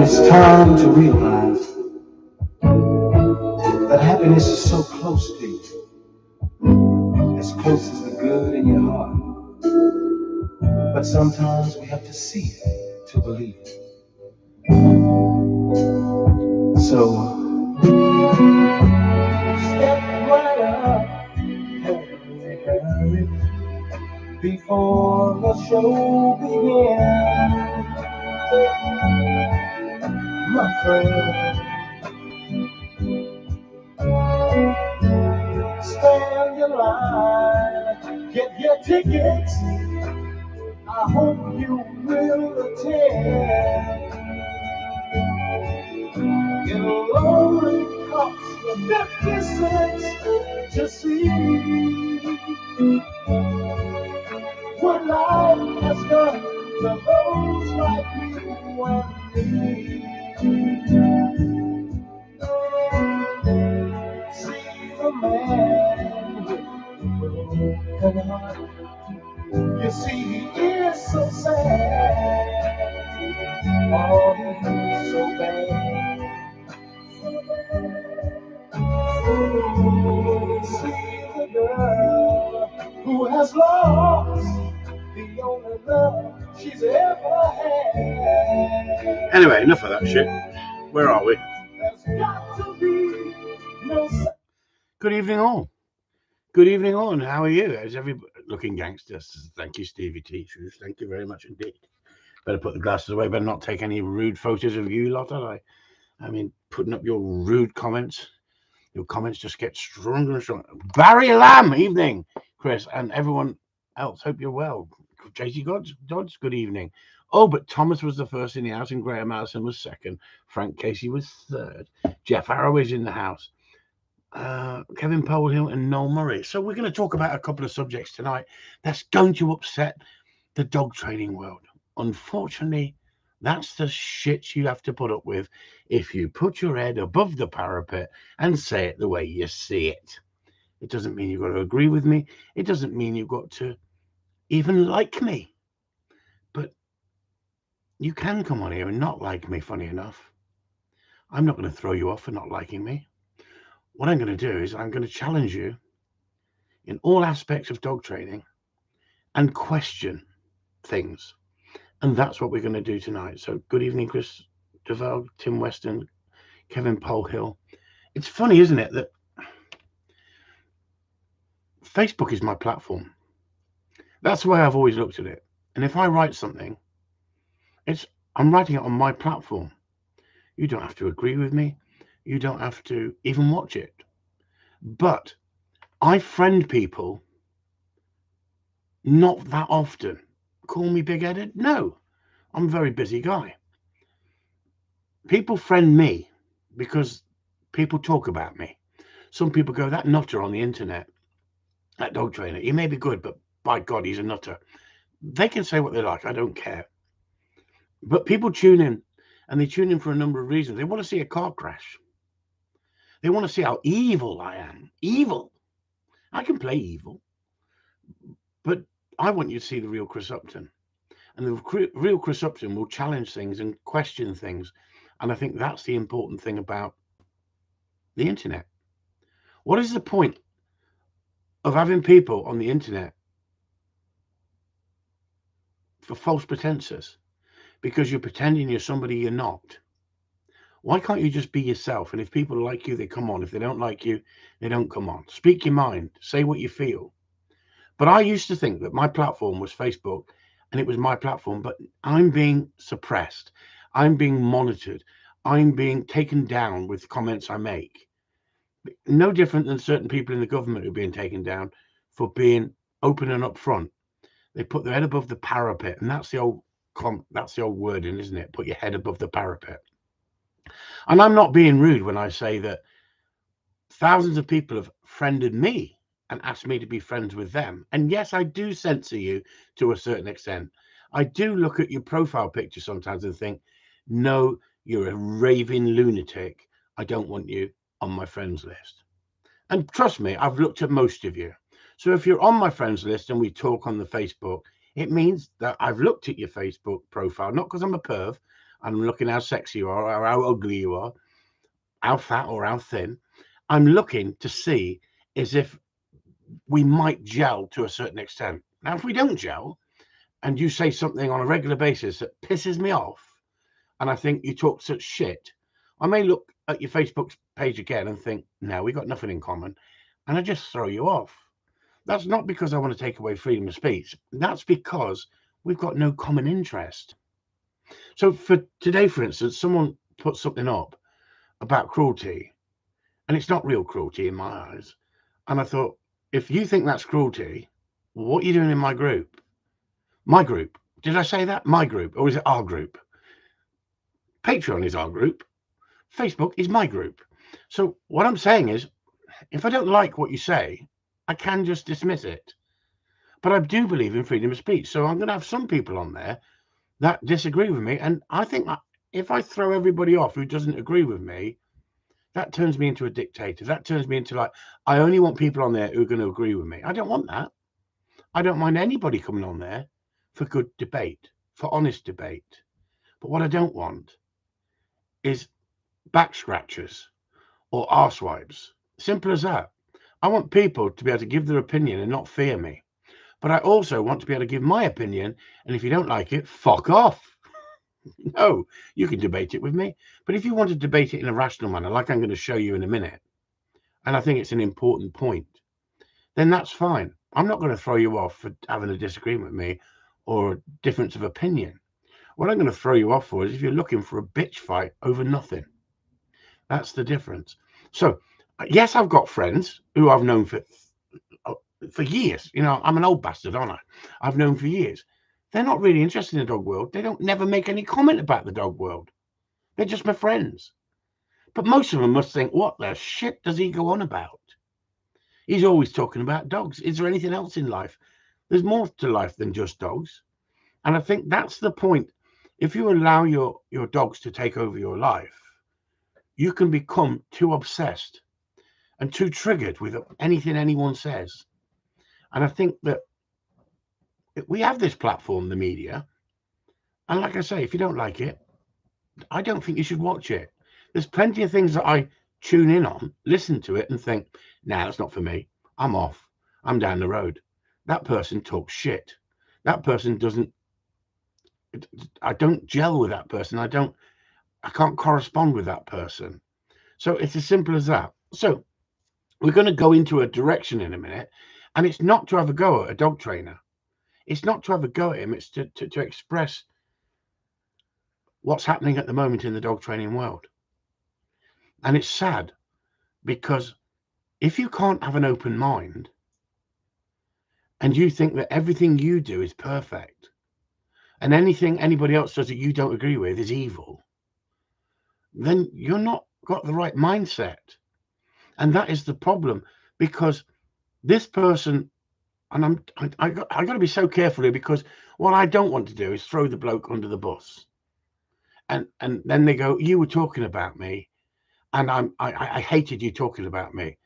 it's time to realize that happiness is so close to you, as close as the good in your heart. But sometimes we have to see it to believe it. So step right up and hurry before the show begins, my friend. Stand in line, get your tickets. I hope you will attend. It'll only cost you 50 cents to see what life has done to those like you and me. See the man with the broken heart. You see, he is so sad. Oh, he's so bad. See the girl who has lost the only love she's ever had. Anyway, enough of that shit. Where are we? There's got to be no. Good evening, all. Good evening, all. And how are you? Is everybody looking gangsters? Thank you, Stevie Teachers. Thank you very much indeed. Better put the glasses away. Better not take any rude photos of you lot. I mean, putting up your rude comments. Your comments just get stronger and stronger. Barry Lamb, evening, Chris, and everyone else. Hope you're well. JC Dodds, good evening. Oh, but Thomas was the first in the house, and Graham Allison was second. Frank Casey was third. Jeff Arrow is in the house. Kevin Polehill and Noel Murray. So we're going to talk about a couple of subjects tonight that's going to upset the dog training world. Unfortunately, that's the shit you have to put up with if you put your head above the parapet and say it the way you see it. It doesn't mean you've got to agree with me. It doesn't mean you've got to even like me. But you can come on here and not like me, funny enough. I'm not going to throw you off for not liking me. What I'm going to do is I'm going to challenge you in all aspects of dog training and question things. And that's what we're going to do tonight. So good evening, Chris Duval, Tim Weston, Kevin Polehill. It's funny, isn't it, that Facebook is my platform. That's the way I've always looked at it. And if I write something, I'm writing it on my platform. You don't have to agree with me. You don't have to even watch it. But I friend people not that often. Call me big-headed? No, I'm a very busy guy. People friend me because people talk about me. Some people go, that nutter on the internet, that dog trainer, he may be good, but by God, he's a nutter. They can say what they like. I don't care. But people tune in, and they tune in for a number of reasons. They want to see a car crash. They want to see how evil I am. Evil. I can play evil. But I want you to see the real Chris Upton. And the real Chris Upton will challenge things and question things. And I think that's the important thing about the internet. What is the point of having people on the internet for false pretenses? Because you're pretending you're somebody you're not. Why can't you just be yourself? And if people like you, they come on. If they don't like you, they don't come on. Speak your mind. Say what you feel. But I used to think that my platform was Facebook and it was my platform, but I'm being suppressed. I'm being monitored. I'm being taken down with comments I make. No different than certain people in the government who are being taken down for being open and upfront. They put their head above the parapet, and that's the old wording, isn't it? Put your head above the parapet. And I'm not being rude when I say that thousands of people have friended me and asked me to be friends with them. And yes, I do censor you to a certain extent. I do look at your profile picture sometimes and think, no, you're a raving lunatic. I don't want you on my friends list. And trust me, I've looked at most of you. So if you're on my friends list and we talk on the Facebook, it means that I've looked at your Facebook profile, not because I'm a perv. I'm looking how sexy you are, or how ugly you are, how fat or how thin. I'm looking to see as if we might gel to a certain extent. Now, if we don't gel, and you say something on a regular basis that pisses me off, and I think you talk such shit, I may look at your Facebook page again and think, no, we got nothing in common, and I just throw you off. That's not because I want to take away freedom of speech. That's because we've got no common interest. So for today, for instance, someone put something up about cruelty, and it's not real cruelty in my eyes. And I thought, if you think that's cruelty, what are you doing in my group? My group. Did I say that? My group. Or is it our group? Patreon is our group. Facebook is my group. So what I'm saying is, if I don't like what you say, I can just dismiss it. But I do believe in freedom of speech. So I'm going to have some people on there that disagree with me. And I think if I throw everybody off who doesn't agree with me, that turns me into a dictator. That turns me into I only want people on there who are going to agree with me. I don't want that. I don't mind anybody coming on there for good debate, for honest debate. But what I don't want is back scratchers or arsewipes. Simple as that. I want people to be able to give their opinion and not fear me. But I also want to be able to give my opinion, and if you don't like it, fuck off. No, you can debate it with me. But if you want to debate it in a rational manner, like I'm going to show you in a minute, and I think it's an important point, then that's fine. I'm not going to throw you off for having a disagreement with me or a difference of opinion. What I'm going to throw you off for is if you're looking for a bitch fight over nothing. That's the difference. So, yes, I've got friends who I've known for years. You know, I'm an old bastard, aren't I? I've known for years. They're not really interested in the dog world. They don't never make any comment about the dog world. They're just my friends. But most of them must think, what the shit does he go on about? He's always talking about dogs. Is there anything else in life? There's more to life than just dogs. And I think that's the point. If you allow your dogs to take over your life, you can become too obsessed and too triggered with anything anyone says. And I think that we have this platform, the media. And like I say, if you don't like it, I don't think you should watch it. There's plenty of things that I tune in on, listen to it and think, nah, that's not for me. I'm off. I'm down the road. That person talks shit. That person I don't gel with that person. I can't correspond with that person. So it's as simple as that. So we're going to go into a direction in a minute, and it's not to have a go at a dog trainer. It's not to have a go at him. It's to express what's happening at the moment in the dog training world. And it's sad because if you can't have an open mind and you think that everything you do is perfect and anything anybody else does that you don't agree with is evil, then you're not got the right mindset. And that is the problem, because this person, and I got to be so careful here, because what I don't want to do is throw the bloke under the bus. And then they go, you were talking about me, and I hated you talking about me.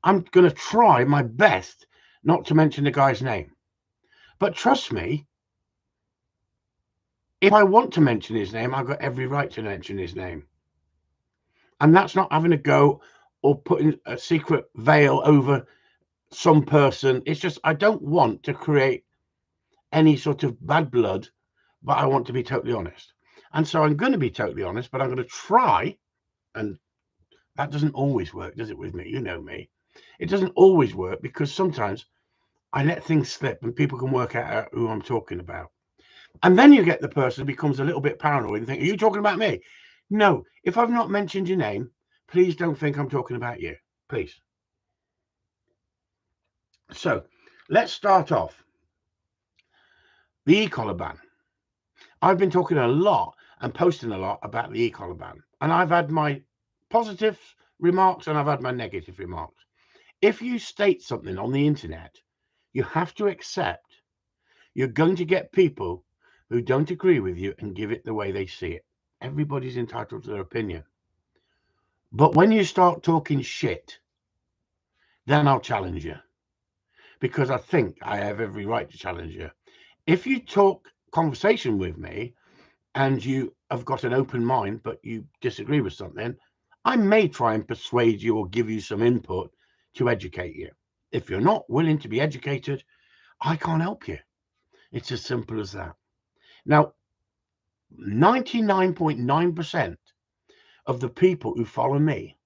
I'm going to try my best not to mention the guy's name. But trust me, if I want to mention his name, I've got every right to mention his name. And that's not having a go or putting a secret veil over some person. It's just, I don't want to create any sort of bad blood, but I want to be totally honest. And so I'm going to be totally honest, but I'm going to try. And that doesn't always work, does it, with me? You know me. It doesn't always work, because sometimes I let things slip and people can work out who I'm talking about. And then you get the person who becomes a little bit paranoid and think, are you talking about me? No, if I've not mentioned your name, please don't think I'm talking about you. Please. So let's start off. The e-collar ban. I've been talking a lot and posting a lot about the e-collar ban. And I've had my positive remarks and I've had my negative remarks. If you state something on the internet, you have to accept you're going to get people who don't agree with you and give it the way they see it. Everybody's entitled to their opinion. But when you start talking shit, then I'll challenge you, because I think I have every right to challenge you. If you talk conversation with me and you have got an open mind, but you disagree with something, I may try and persuade you or give you some input to educate you. If you're not willing to be educated, I can't help you. It's as simple as that. Now, 99.9% of the people who follow me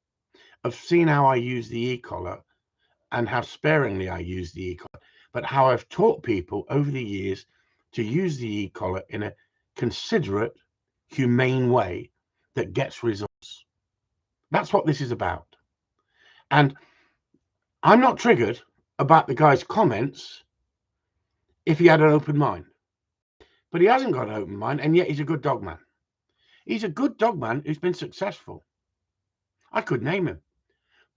have seen how I use the e-collar and how sparingly I use the e-collar, but how I've taught people over the years to use the e-collar in a considerate, humane way that gets results. That's what this is about. And I'm not triggered about the guy's comments if he had an open mind. But he hasn't got an open mind, and yet he's a good dog man. He's a good dog man who's been successful. I could name him,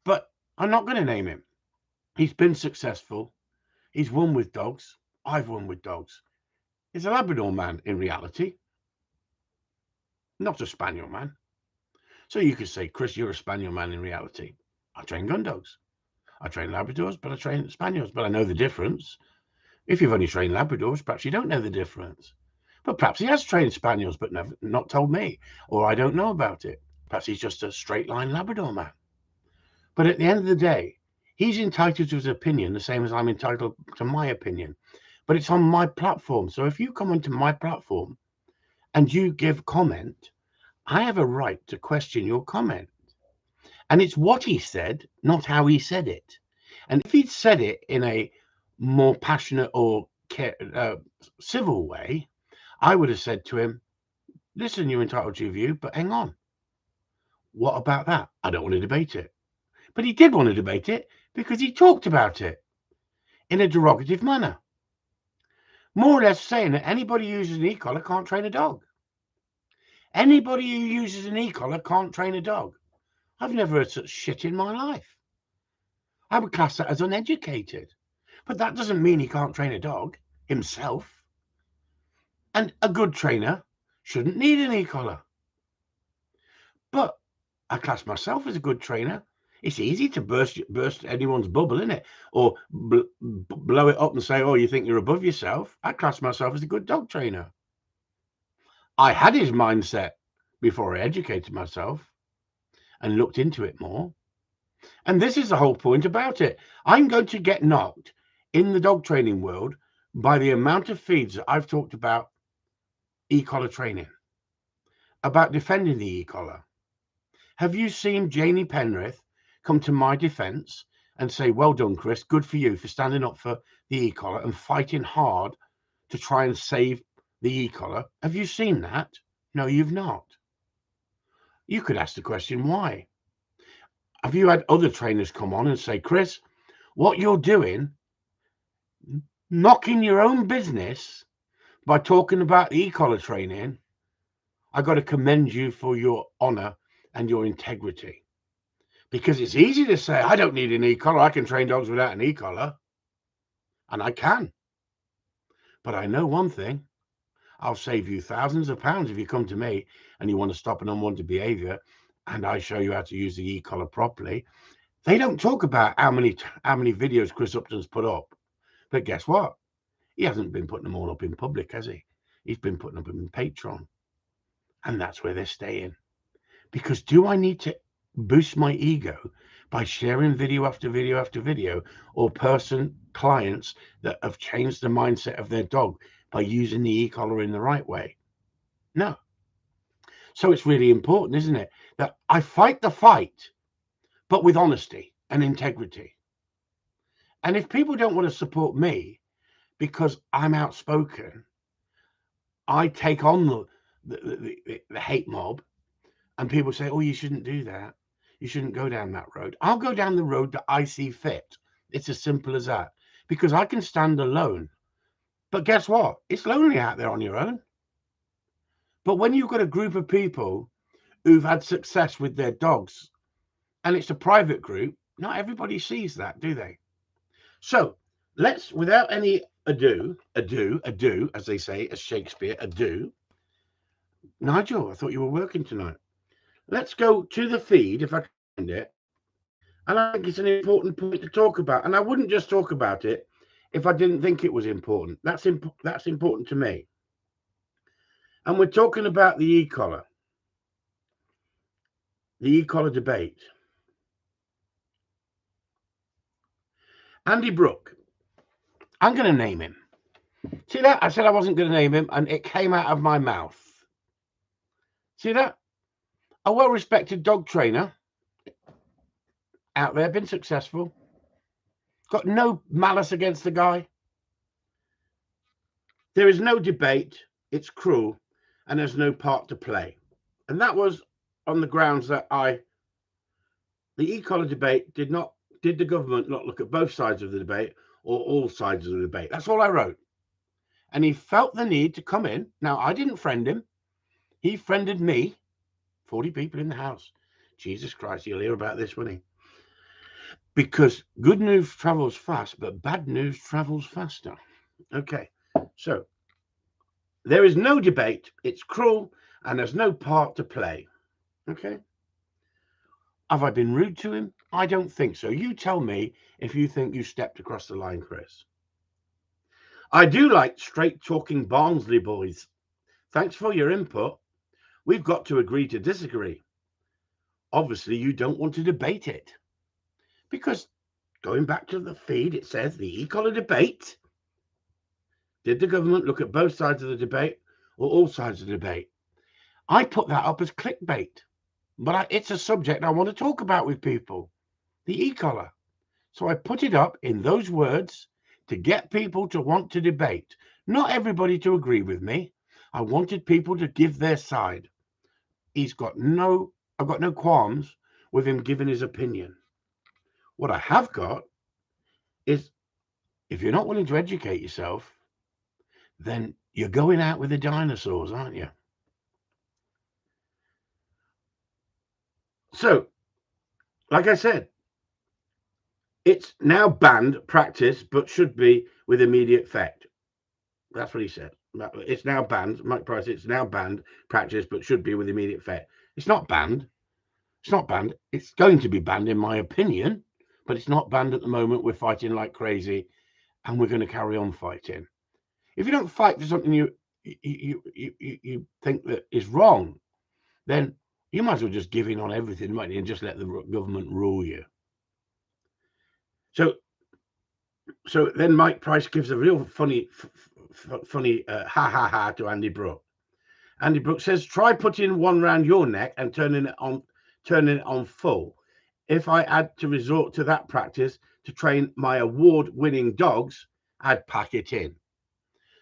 but I'm not going to name him. He's been successful. He's won with dogs. I've won with dogs. He's a Labrador man in reality, not a Spaniel man. So you could say, Chris, you're a Spaniel man in reality. I train Gundogs. I train Labradors, but I train Spaniels, but I know the difference. If you've only trained Labradors, perhaps you don't know the difference. But perhaps he has trained Spaniels, but not told me, or I don't know about it. Perhaps he's just a straight line Labrador man. But at the end of the day, he's entitled to his opinion the same as I'm entitled to my opinion. But it's on my platform. So if you come onto my platform and you give comment, I have a right to question your comment. And it's what he said, not how he said it. And if he'd said it in a more passionate or civil way, I would have said to him, listen, you're entitled to your view, but hang on. What about that? I don't want to debate it. But he did want to debate it because he talked about it in a derogative manner. More or less saying that anybody who uses an e-collar can't train a dog. Anybody who uses an e-collar can't train a dog. I've never heard such shit in my life. I would class that as uneducated. But that doesn't mean he can't train a dog himself. And a good trainer shouldn't need an e-collar. But I class myself as a good trainer. It's easy to burst anyone's bubble, isn't it? Or blow it up and say, oh, you think you're above yourself. I class myself as a good dog trainer. I had his mindset before I educated myself and looked into it more. And this is the whole point about it. I'm going to get knocked in the dog training world by the amount of feeds that I've talked about e-collar training, about defending the e-collar. Have you seen Janie Penrith come to my defense and say, well done, Chris, good for you for standing up for the e-collar and fighting hard to try and save the e-collar? Have you seen that? No, you've not. You could ask the question, why? Have you had other trainers come on and say, Chris, what you're doing, knocking your own business by talking about the e-collar training, I got to commend you for your honor and your integrity. Because it's easy to say, I don't need an e-collar. I can train dogs without an e-collar. And I can. But I know one thing. I'll save you thousands of pounds if you come to me and you want to stop an unwanted behavior and I show you how to use the e-collar properly. They don't talk about how many videos Chris Upton's put up. But guess what? He hasn't been putting them all up in public, has he? He's been putting them in Patreon. And that's where they're staying. Because do I need to boost my ego by sharing video after video after video, or clients that have changed the mindset of their dog by using the e-collar in the right way? No. So it's really important, isn't it, that I fight the fight, but with honesty and integrity. And if people don't want to support me because I'm outspoken, I take on the hate mob, and people say, oh, you shouldn't do that. You shouldn't go down that road. I'll go down the road that I see fit. It's as simple as that. Because I can stand alone. But guess what? It's lonely out there on your own. But when you've got a group of people who've had success with their dogs, and it's a private group, not everybody sees that, do they? So let's, without any ado, as they say, as Shakespeare, ado. Nigel, I thought you were working tonight. Let's go to the feed, if I can find it. And I think it's an important point to talk about. And I wouldn't just talk about it if I didn't think it was important. That's important to me. And we're talking about the e-collar. The e-collar debate. Andy Brooke. I'm going to name him. See that? I said I wasn't going to name him, and it came out of my mouth. See that? A well-respected dog trainer out there, been successful. Got no malice against the guy. There is no debate. It's cruel, and there's no part to play. And that was on the grounds that the e-collar debate did the government not look at both sides of the debate or all sides of the debate. That's all I wrote. And he felt the need to come in. Now, I didn't friend him. He friended me. 40 people in the house. Jesus Christ, he'll hear about this, won't he? Because good news travels fast, but bad news travels faster. Okay, so there is no debate. It's cruel, and there's no part to play. Okay. Have I been rude to him? I don't think so. You tell me if you think you stepped across the line, Chris. I do like straight-talking Barnsley boys. Thanks for your input. We've got to agree to disagree. Obviously, you don't want to debate it. Because going back to the feed, it says the e-collar debate. Did the government look at both sides of the debate or all sides of the debate? I put that up as clickbait. But it's a subject I want to talk about with people, the e-collar. So I put it up in those words to get people to want to debate. Not everybody to agree with me. I wanted people to give their side. I've got no qualms with him giving his opinion. What I have got is, if you're not willing to educate yourself, then you're going out with the dinosaurs, aren't you? So, like I said, it's now banned practice, but should be with immediate effect. That's what he said. It's now banned, Mike Price, it's now banned practice, but should be with immediate effect. It's not banned. It's not banned. It's going to be banned, in my opinion, but it's not banned at the moment. We're fighting like crazy, and we're going to carry on fighting. If you don't fight for something you think that is wrong, then you might as well just give in on everything, mightn't you, and just let the government rule you. So then Mike Price gives a real funny ha ha ha to Andy Brooke. Andy Brooke says, "Try putting one round your neck and turning it on full. If I had to resort to that practice to train my award-winning dogs, I'd pack it in."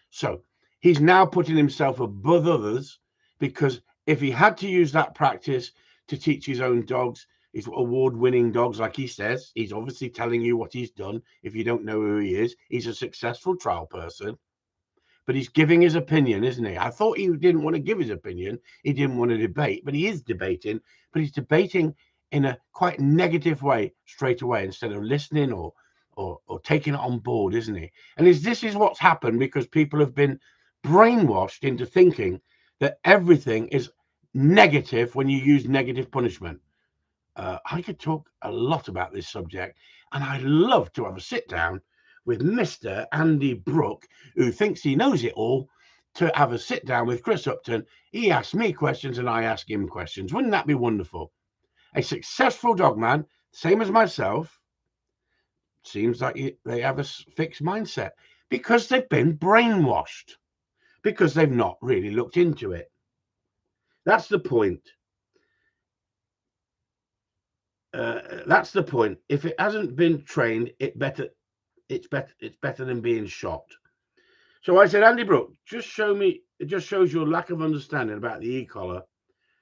So he's now putting himself above others, because if he had to use that practice to teach his own dogs, his award-winning dogs, like he says, he's obviously telling you what he's done. If you don't know who he is, he's a successful trial person, but he's giving his opinion, isn't he? I thought he didn't want to give his opinion. He didn't want to debate, but he is debating, but he's debating in a quite negative way straight away, instead of listening or taking it on board, isn't he? And this is what's happened, because people have been brainwashed into thinking that everything is negative when you use negative punishment. I could talk a lot about this subject, and I'd love to have a sit down with Mr. Andy Brooke, who thinks he knows it all, to have a sit down with Chris Upton. He asks me questions and I ask him questions. Wouldn't that be wonderful? A successful dog man, same as myself, seems like they have a fixed mindset, because they've been brainwashed, because they've not really looked into it. That's the point. That's the point. If it hasn't been trained, it's better than being shot. So I said, Andy Brooke, it just shows your lack of understanding about the e-collar,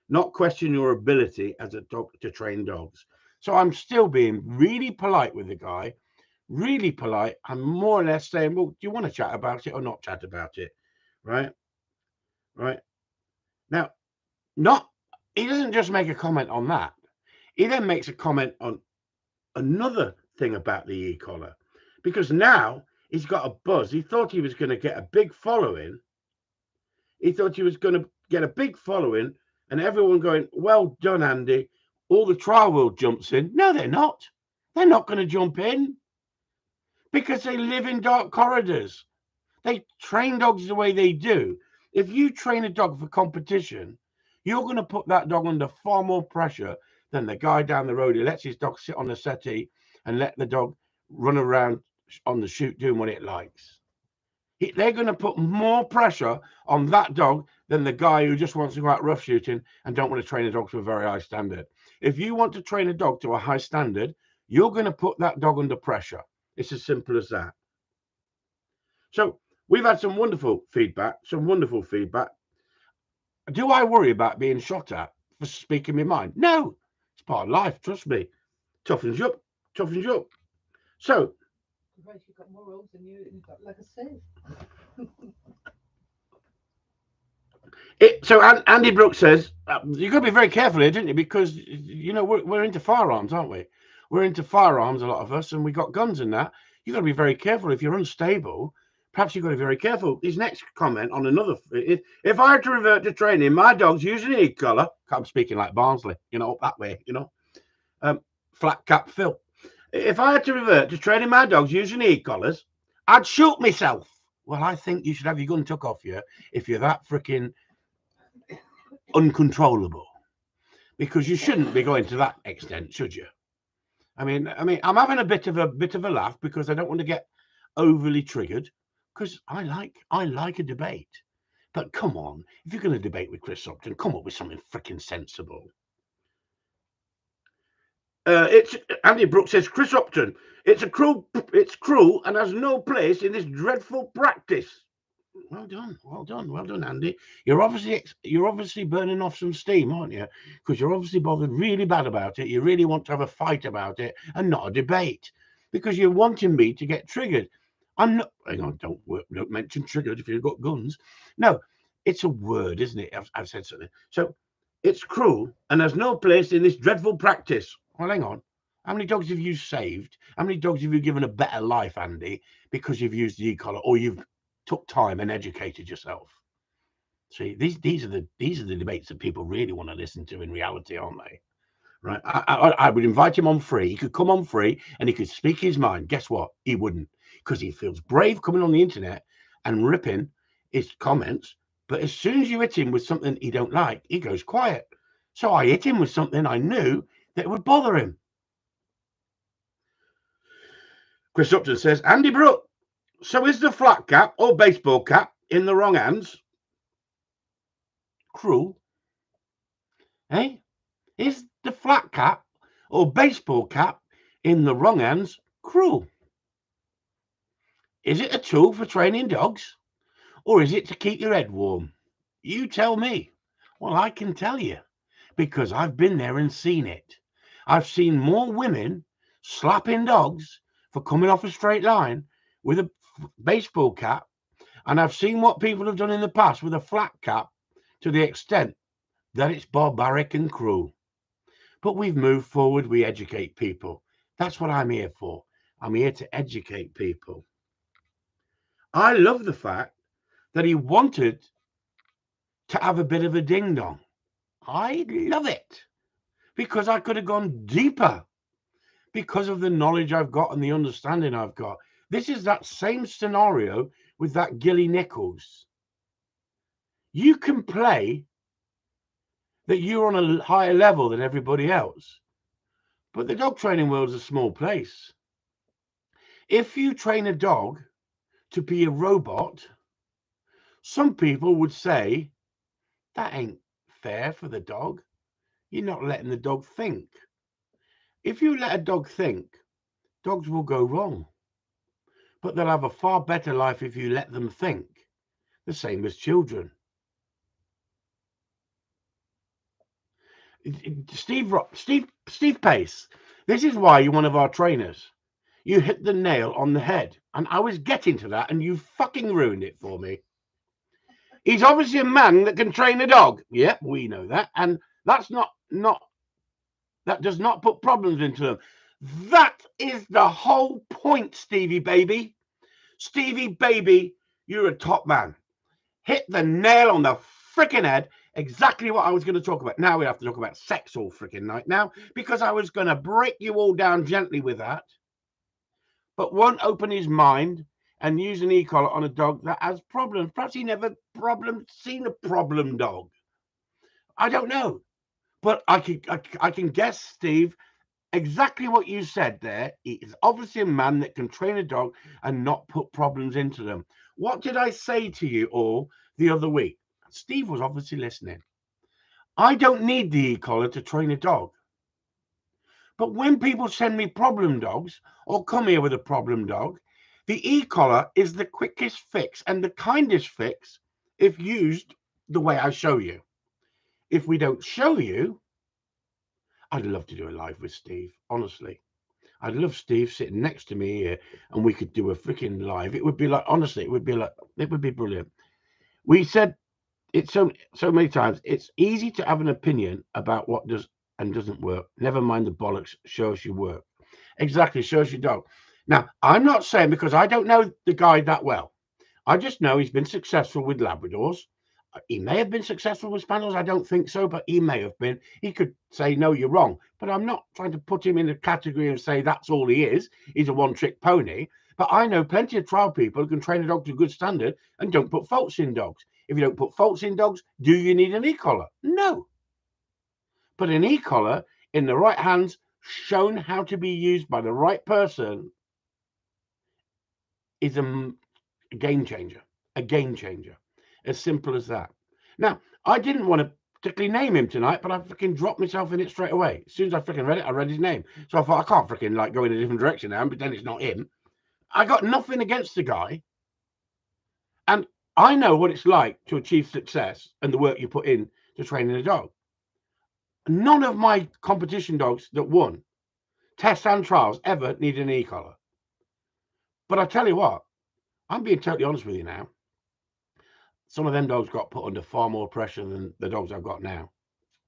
not question your ability as a dog to train dogs. So I'm still being really polite with the guy, really polite. I'm more or less saying, well, do you want to chat about it or not chat about it? Right. Now, he doesn't just make a comment on that. He then makes a comment on another thing about the e-collar, because now he's got a buzz. He thought he was going to get a big following. He thought he was going to get a big following, and everyone going, well done, Andy. All the trial world jumps in. No, they're not. They're not going to jump in, because they live in dark corridors. They train dogs the way they do. If you train a dog for competition, you're going to put that dog under far more pressure than the guy down the road who lets his dog sit on the settee and let the dog run around on the chute doing what it likes. They're going to put more pressure on that dog than the guy who just wants to go out rough shooting and don't want to train a dog to a very high standard. If you want to train a dog to a high standard, you're going to put that dog under pressure. It's as simple as that. So we've had some wonderful feedback. Do I worry about being shot at for speaking my mind? No, it's part of life. Trust me. Toughens you up. So, You've got more rolls than you've got like a sieve. So Andy Brooks says you've got to be very careful here, didn't you? Because we're into firearms, aren't we? We're into firearms, a lot of us, and we got guns and that. You've got to be very careful. If you're unstable, perhaps you've got to be very careful. His next comment on another: if I had to revert to training my dogs using an e-collar, I'm speaking like Barnsley, up that way, flat cap Phil. If I had to revert to training my dogs using e-collars, I'd shoot myself. Well, I think you should have your gun took off you if you're that freaking uncontrollable, because you shouldn't be going to that extent, should you? I mean, I'm having a bit of a laugh because I don't want to get overly triggered, because I like a debate. But come on, if you're going to debate with Chris Upton, come up with something freaking sensible. It's Andy Brooks says, Chris Upton, it's cruel and has no place in this dreadful practice. Well done, Andy. You're obviously burning off some steam, aren't you? Because you're obviously bothered really bad about it. You really want to have a fight about it and not a debate, because you're wanting me to get triggered. I'm not. Hang on, don't mention triggered if you've got guns. No, it's a word, isn't it? I've said something. So it's cruel and has no place in this dreadful practice. Well, hang on. How many dogs have you saved? How many dogs have you given a better life, Andy, because you've used the e-collar or you've took time and educated yourself? See, these are the debates that people really want to listen to in reality, aren't they? Right? I would invite him on free. He could come on free and he could speak his mind. Guess what? He wouldn't, because he feels brave coming on the internet and ripping his comments. But as soon as you hit him with something he don't like, he goes quiet. So I hit him with something I knew that would bother him. Chris Upton says, Andy Brooke, so is the flat cap or baseball cap in the wrong hands cruel? Hey, is the flat cap or baseball cap in the wrong hands cruel? Is it a tool for training dogs, or is it to keep your head warm? You tell me. Well, I can tell you, because I've been there and seen it. I've seen more women slapping dogs for coming off a straight line with a baseball cap, and I've seen what people have done in the past with a flat cap, to the extent that it's barbaric and cruel. But we've moved forward. We educate people. That's what I'm here for. I'm here to educate people. I love the fact that he wanted to have a bit of a ding-dong. I love it, because I could have gone deeper because of the knowledge I've got and the understanding I've got. This is that same scenario with that Gilly Nichols. You can play that you're on a higher level than everybody else, but the dog training world is a small place. If you train a dog to be a robot, some people would say that ain't fair for the dog. You're not letting the dog think. If you let a dog think, dogs will go wrong, but they'll have a far better life if you let them think. The same as children. Steve Pace, this is why you're one of our trainers. You hit the nail on the head, and I was getting to that, and you fucking ruined it for me. He's obviously a man that can train a dog. Yep, we know that, and that's not that does not put problems into them. That is the whole point, Stevie baby. Stevie baby, you're a top man. Hit the nail on the freaking head. Exactly what I was going to talk about. Now we have to talk about sex all freaking night now, because I was going to break you all down gently with that, but won't open his mind and use an e-collar on a dog that has problems. Perhaps he never seen a problem dog. I don't know. But I can guess, Steve, exactly what you said there. He is obviously a man that can train a dog and not put problems into them. What did I say to you all the other week? Steve was obviously listening. I don't need the e-collar to train a dog. But when people send me problem dogs or come here with a problem dog, the e-collar is the quickest fix and the kindest fix if used the way I show you. If we don't show you, I'd love to do a live with Steve, honestly. I'd love Steve sitting next to me here and we could do a freaking live. It would be like, honestly, it would be brilliant. We said it so many times. It's easy to have an opinion about what does and doesn't work. Never mind the bollocks. Show us your work. Exactly. Show us your dog. Now, I'm not saying, because I don't know the guy that well. I just know he's been successful with Labradors. He may have been successful with Spaniels. I don't think so, but he may have been. He could say, no, you're wrong. But I'm not trying to put him in a category and say that's all he is. He's a one-trick pony. But I know plenty of trial people who can train a dog to a good standard and don't put faults in dogs. If you don't put faults in dogs, do you need an e-collar? No. But an e-collar in the right hands, shown how to be used by the right person, is a game changer. A game changer. As simple as that. Now, I didn't want to particularly name him tonight, but I freaking dropped myself in it straight away. As soon as I freaking read it, I read his name. So I thought, I can't freaking like go in a different direction now and pretend it's not him. I got nothing against the guy. And I know what it's like to achieve success and the work you put in to training a dog. None of my competition dogs that won tests and trials ever needed an e-collar. But I tell you what, I'm being totally honest with you now. Some of them dogs got put under far more pressure than the dogs I've got now.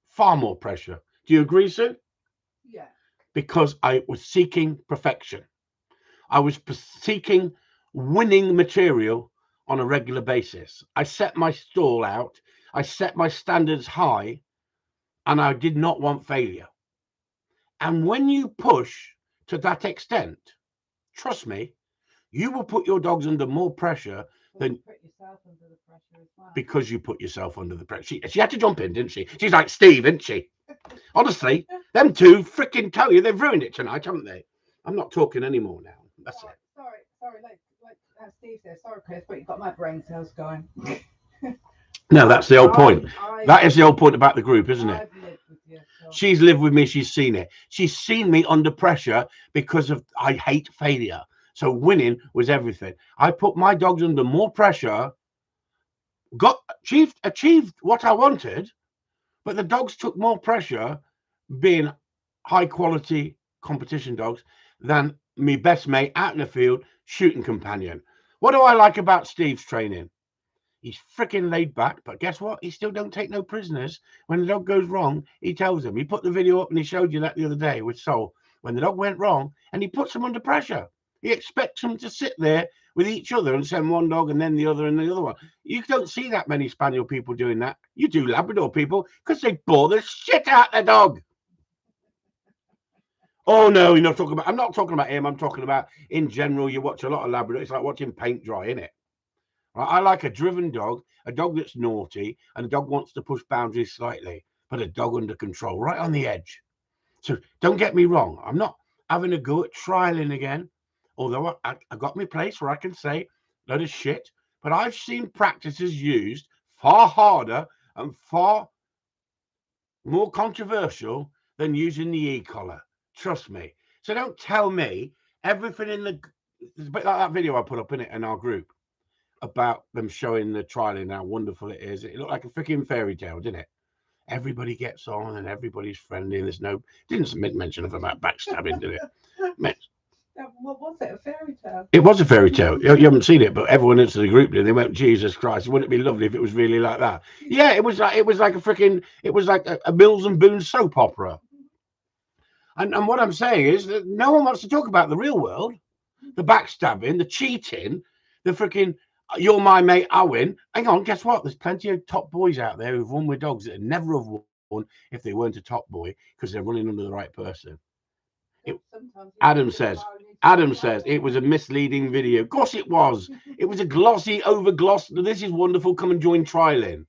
Far more pressure. Do you agree, Sue? Yeah. Because I was seeking perfection. I was seeking winning material on a regular basis. I set my stall out. I set my standards high, and I did not want failure. And when you push to that extent, trust me, you will put your dogs under more pressure than put yourself under the pressure as well. Because you put yourself under the pressure. She had to jump in, didn't she? She's like Steve, isn't she? Honestly, them two freaking tell you they've ruined it tonight, haven't they? I'm not talking anymore now. That's it. Sorry, like Steve said, sorry, Chris, but you've got my brain cells going. No, that's the whole point. That is the whole point about the group, isn't it? I've lived with you, so. She's lived with me. She's seen it. She's seen me under pressure because of I hate failure. So winning was everything. I put my dogs under more pressure, achieved what I wanted, but the dogs took more pressure being high quality competition dogs than me best mate out in the field shooting companion. What do I like about Steve's training? He's freaking laid back, but guess what? He still don't take no prisoners. When the dog goes wrong, he tells them. He put the video up and he showed you that the other day with Sol. When the dog went wrong, and he puts them under pressure. He expects them to sit there with each other and send one dog and then the other and the other one. You don't see that many Spaniel people doing that. You do Labrador people because they bore the shit out the dog. Oh no, I'm not talking about him. I'm talking about in general. You watch a lot of Labrador. It's like watching paint dry, isn't it? I like a driven dog, a dog that's naughty, and a dog wants to push boundaries slightly, but a dog under control, right on the edge. So don't get me wrong. I'm not having a go at trialing again, although I got my place where I can say a load of shit, but I've seen practices used far harder and far more controversial than using the e-collar. Trust me. So don't tell me everything in the... It's a bit like that video I put up in our group about them showing the trialing, how wonderful it is. It looked like a freaking fairy tale, didn't it? Everybody gets on and everybody's friendly and there's no... Didn't mention of about backstabbing, did it? What was it? A fairy tale? It was a fairy tale. You haven't seen it, but everyone into the group did. They went, Jesus Christ, wouldn't it be lovely if it was really like that? Yeah, it was like a Mills and Boone soap opera. And what I'm saying is that no one wants to talk about the real world, the backstabbing, the cheating, the freaking you're my mate, I win. Hang on, guess what? There's plenty of top boys out there who've won with dogs that never have won if they weren't a top boy because they're running under the right person. Adam says, Adam says it was a misleading video. Of course it was. It was a glossy, over-glossed. This is wonderful. Come and join trialing.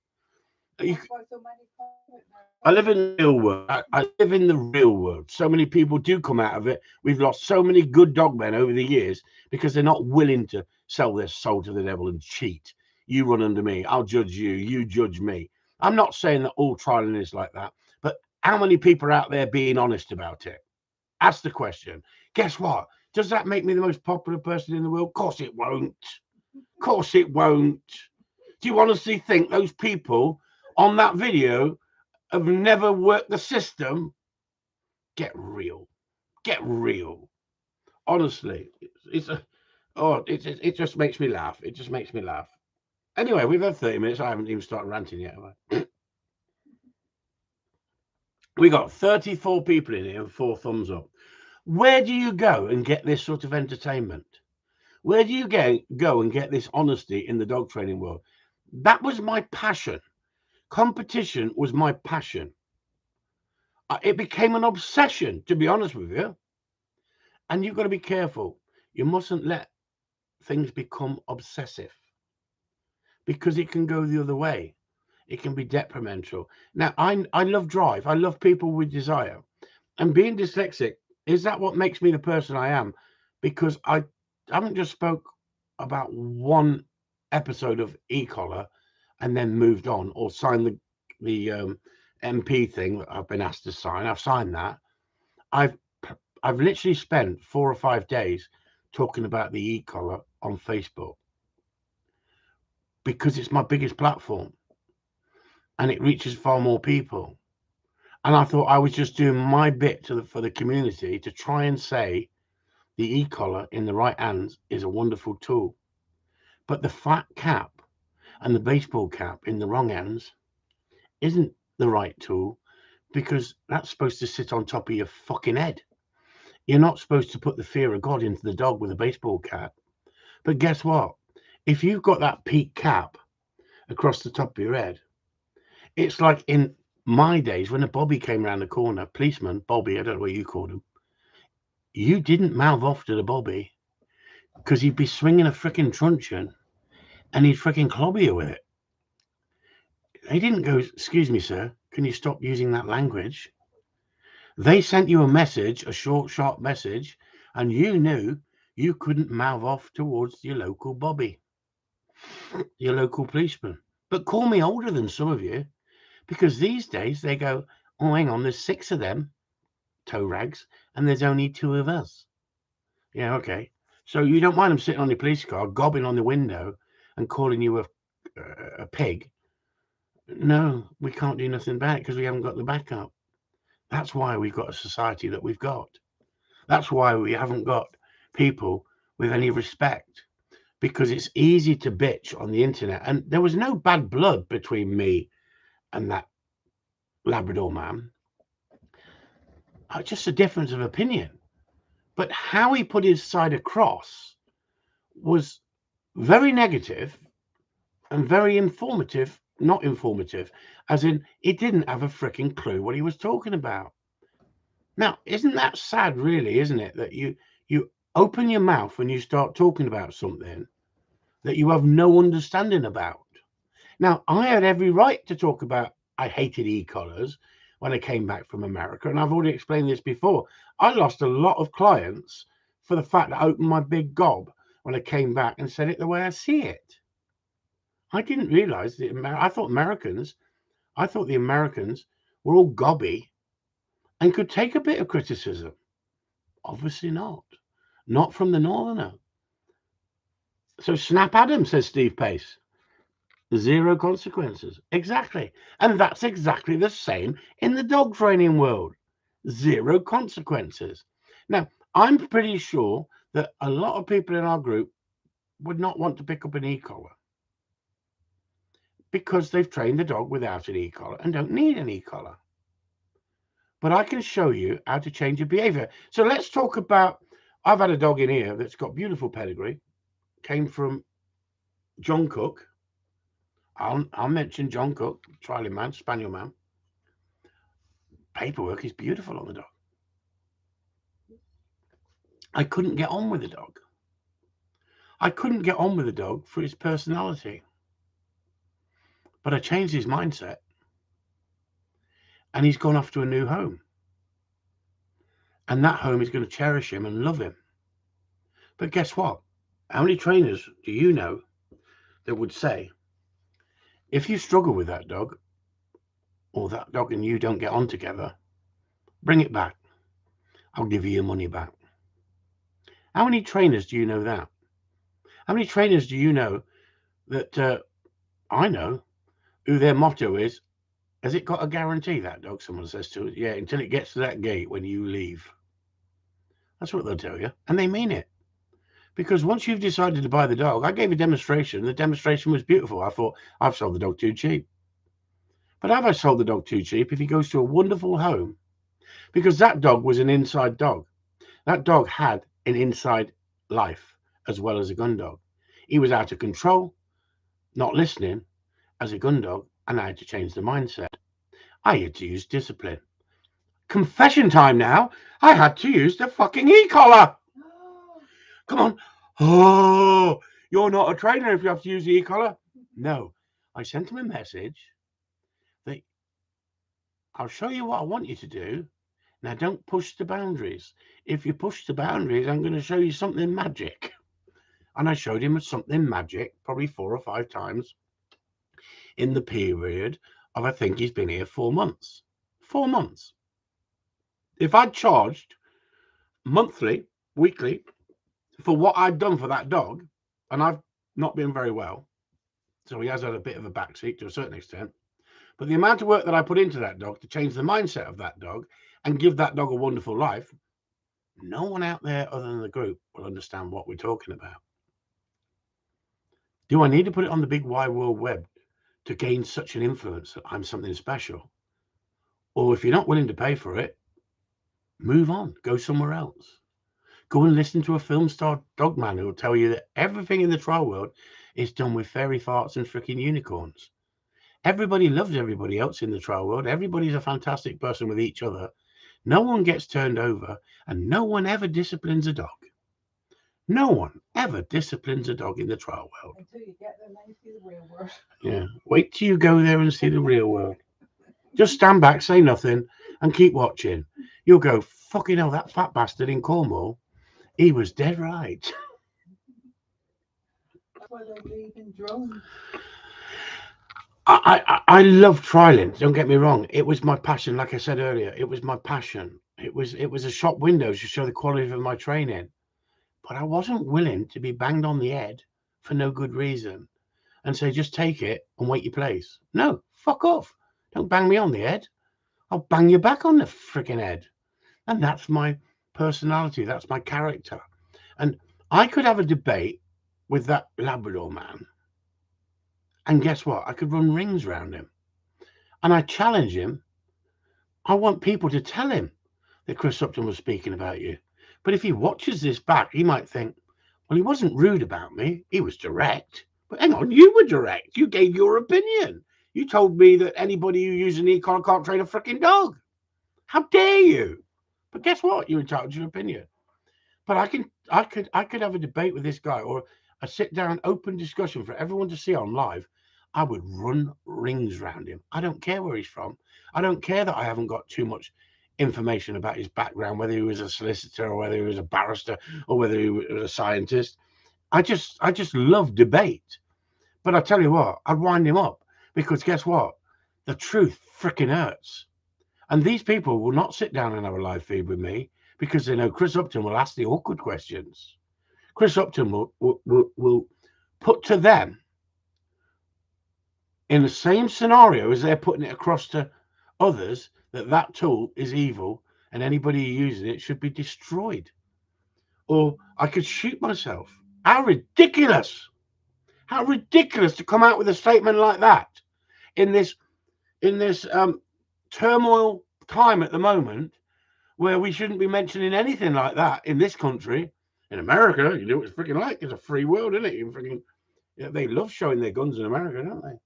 That's why so many comment now. I live in the real world. I live in the real world. So many people do come out of it. We've lost so many good dog men over the years because they're not willing to sell their soul to the devil and cheat. You run under me. I'll judge you. You judge me. I'm not saying that all trialing is like that, but how many people are out there being honest about it? That's the question. Guess what? Does that make me the most popular person in the world? Of course it won't. Of course it won't. Do you honestly think those people on that video have never worked the system? Get real. Get real. Honestly, it just makes me laugh. It just makes me laugh. Anyway, we've had 30 minutes. I haven't even started ranting yet, have I? We got 34 people in here and 4 thumbs up. Where do you go and get this sort of entertainment? Where do you go and get this honesty in the dog training world? That was my passion. Competition was my passion. It became an obsession, to be honest with you. And you've got to be careful. You mustn't let things become obsessive because it can go the other way. It can be detrimental. Now, I love drive. I love people with desire. And being dyslexic, is that what makes me the person I am? Because I haven't just spoke about one episode of e-collar and then moved on or signed the MP thing that I've been asked to sign. I've signed that. I've literally spent 4 or 5 days talking about the e-collar on Facebook because it's my biggest platform and it reaches far more people. And I thought I was just doing my bit for the community to try and say the e-collar in the right hands is a wonderful tool. But the flat cap and the baseball cap in the wrong hands isn't the right tool because that's supposed to sit on top of your fucking head. You're not supposed to put the fear of God into the dog with a baseball cap. But guess what? If you've got that peak cap across the top of your head, it's like in my days when a Bobby came around the corner, policeman, Bobby, I don't know what you called him, you didn't mouth off to the Bobby because he'd be swinging a freaking truncheon and he'd freaking clobber you with it. They didn't go, excuse me, sir, can you stop using that language? They sent you a message, a short, sharp message, and you knew you couldn't mouth off towards your local Bobby, your local policeman. But call me older than some of you, because these days they go, oh, hang on, there's 6 of them, toe rags, and there's only 2 of us. Yeah, okay. So you don't mind them sitting on your police car, gobbing on the window and calling you a pig? No, we can't do nothing about it because we haven't got the backup. That's why we've got a society that we've got. That's why we haven't got people with any respect, because it's easy to bitch on the internet. And there was no bad blood between me and that Labrador man. Just a difference of opinion. But how he put his side across was very negative and very informative. Not informative, as in he didn't have a freaking clue what he was talking about. Now, isn't that sad, really, isn't it, that you open your mouth when you start talking about something that you have no understanding about? Now, I had every right to talk about I hated e-collars when I came back from America, and I've already explained this before. I lost a lot of clients for the fact that I opened my big gob when I came back and said it the way I see it. I didn't realize that I thought the Americans were all gobby and could take a bit of criticism. Obviously not. Not from the Northerner. So snap at him, says Steve Pace. 0 consequences. Exactly. And that's exactly the same in the dog training world. 0 consequences. Now, I'm pretty sure that a lot of people in our group would not want to pick up an e-collar because they've trained the dog without an e-collar and don't need an e-collar. But I can show you how to change your behavior. So let's talk about, I've had a dog in here that's got beautiful pedigree, came from John Cook. I'll mention John Cook, trialing man, spaniel man. Paperwork is beautiful on the dog. I couldn't get on with the dog. I couldn't get on with the dog for his personality. But I changed his mindset, and he's gone off to a new home. And that home is going to cherish him and love him. But guess what? How many trainers do you know that would say, if you struggle with that dog, or that dog and you don't get on together, bring it back. I'll give you your money back. How many trainers do you know that? How many trainers do you know that I know who their motto is, has it got a guarantee, that dog? Someone says to it, yeah, until it gets to that gate when you leave. That's what they'll tell you. And they mean it. Because once you've decided to buy the dog, I gave a demonstration. The demonstration was beautiful. I thought, I've sold the dog too cheap. But have I sold the dog too cheap if he goes to a wonderful home? Because that dog was an inside dog. That dog had an inside life as well as a gun dog. He was out of control, not listening as a gun dog, and I had to change the mindset. I had to use discipline. Confession time now. I had to use the fucking e-collar. Come on. Oh, you're not a trainer if you have to use the e-collar. No, I sent him a message that I'll show you what I want you to do. Now, don't push the boundaries. If you push the boundaries, I'm going to show you something magic. And I showed him something magic probably 4 or 5 times in the period of, I think he's been here 4 months. 4 months. If I'd charged monthly, weekly, for what I'd done for that dog, and I've not been very well, so he has had a bit of a backseat to a certain extent, but the amount of work that I put into that dog to change the mindset of that dog and give that dog a wonderful life, no one out there other than the group will understand what we're talking about. Do I need to put it on the big wide world web to gain such an influence that I'm something special? Or if you're not willing to pay for it, move on, go somewhere else. Go and listen to a film star dog man who will tell you that everything in the trial world is done with fairy farts and freaking unicorns. Everybody loves everybody else in the trial world. Everybody's a fantastic person with each other. No one gets turned over, and no one ever disciplines a dog. No one ever disciplines a dog in the trial world. Until you get there and then you see the real world. Yeah. Wait till you go there and see the real world. Just stand back, say nothing, and keep watching. You'll go, fucking hell, that fat bastard in Cornwall, he was dead right. That's why they leave in drones. I love trialing. Don't get me wrong. It was my passion, like I said earlier. It was my passion. It was a shop window to show the quality of my training. But I wasn't willing to be banged on the head for no good reason and say, just take it and wait your place. No, fuck off. Don't bang me on the head. I'll bang you back on the freaking head. And that's my personality. That's my character. And I could have a debate with that Labrador man. And guess what? I could run rings around him. And I challenge him. I want people to tell him that Chris Upton was speaking about you. But if he watches this back, he might think, well, he wasn't rude about me. He was direct. But hang on, you were direct. You gave your opinion. You told me that anybody who uses an e-collar can't train a freaking dog. How dare you? But guess what? You're entitled to your opinion. But I could have a debate with this guy, or a sit-down open discussion for everyone to see on live. I would run rings around him. I don't care where he's from. I don't care that I haven't got too much information about his background, whether he was a solicitor or whether he was a barrister or whether he was a scientist. I just love debate. But I tell you what, I'd wind him up, because guess what? The truth freaking hurts. And these people will not sit down and have a live feed with me because they know Chris Upton will ask the awkward questions. Chris Upton will put to them in the same scenario as they're putting it across to others that tool is evil and anybody who uses it should be destroyed. Or I could shoot myself. How ridiculous! How ridiculous to come out with a statement like that in this turmoil time at the moment, where we shouldn't be mentioning anything like that in this country. In America, you do what it's freaking like. It's a free world, isn't it? You freaking, they love showing their guns in America, don't they?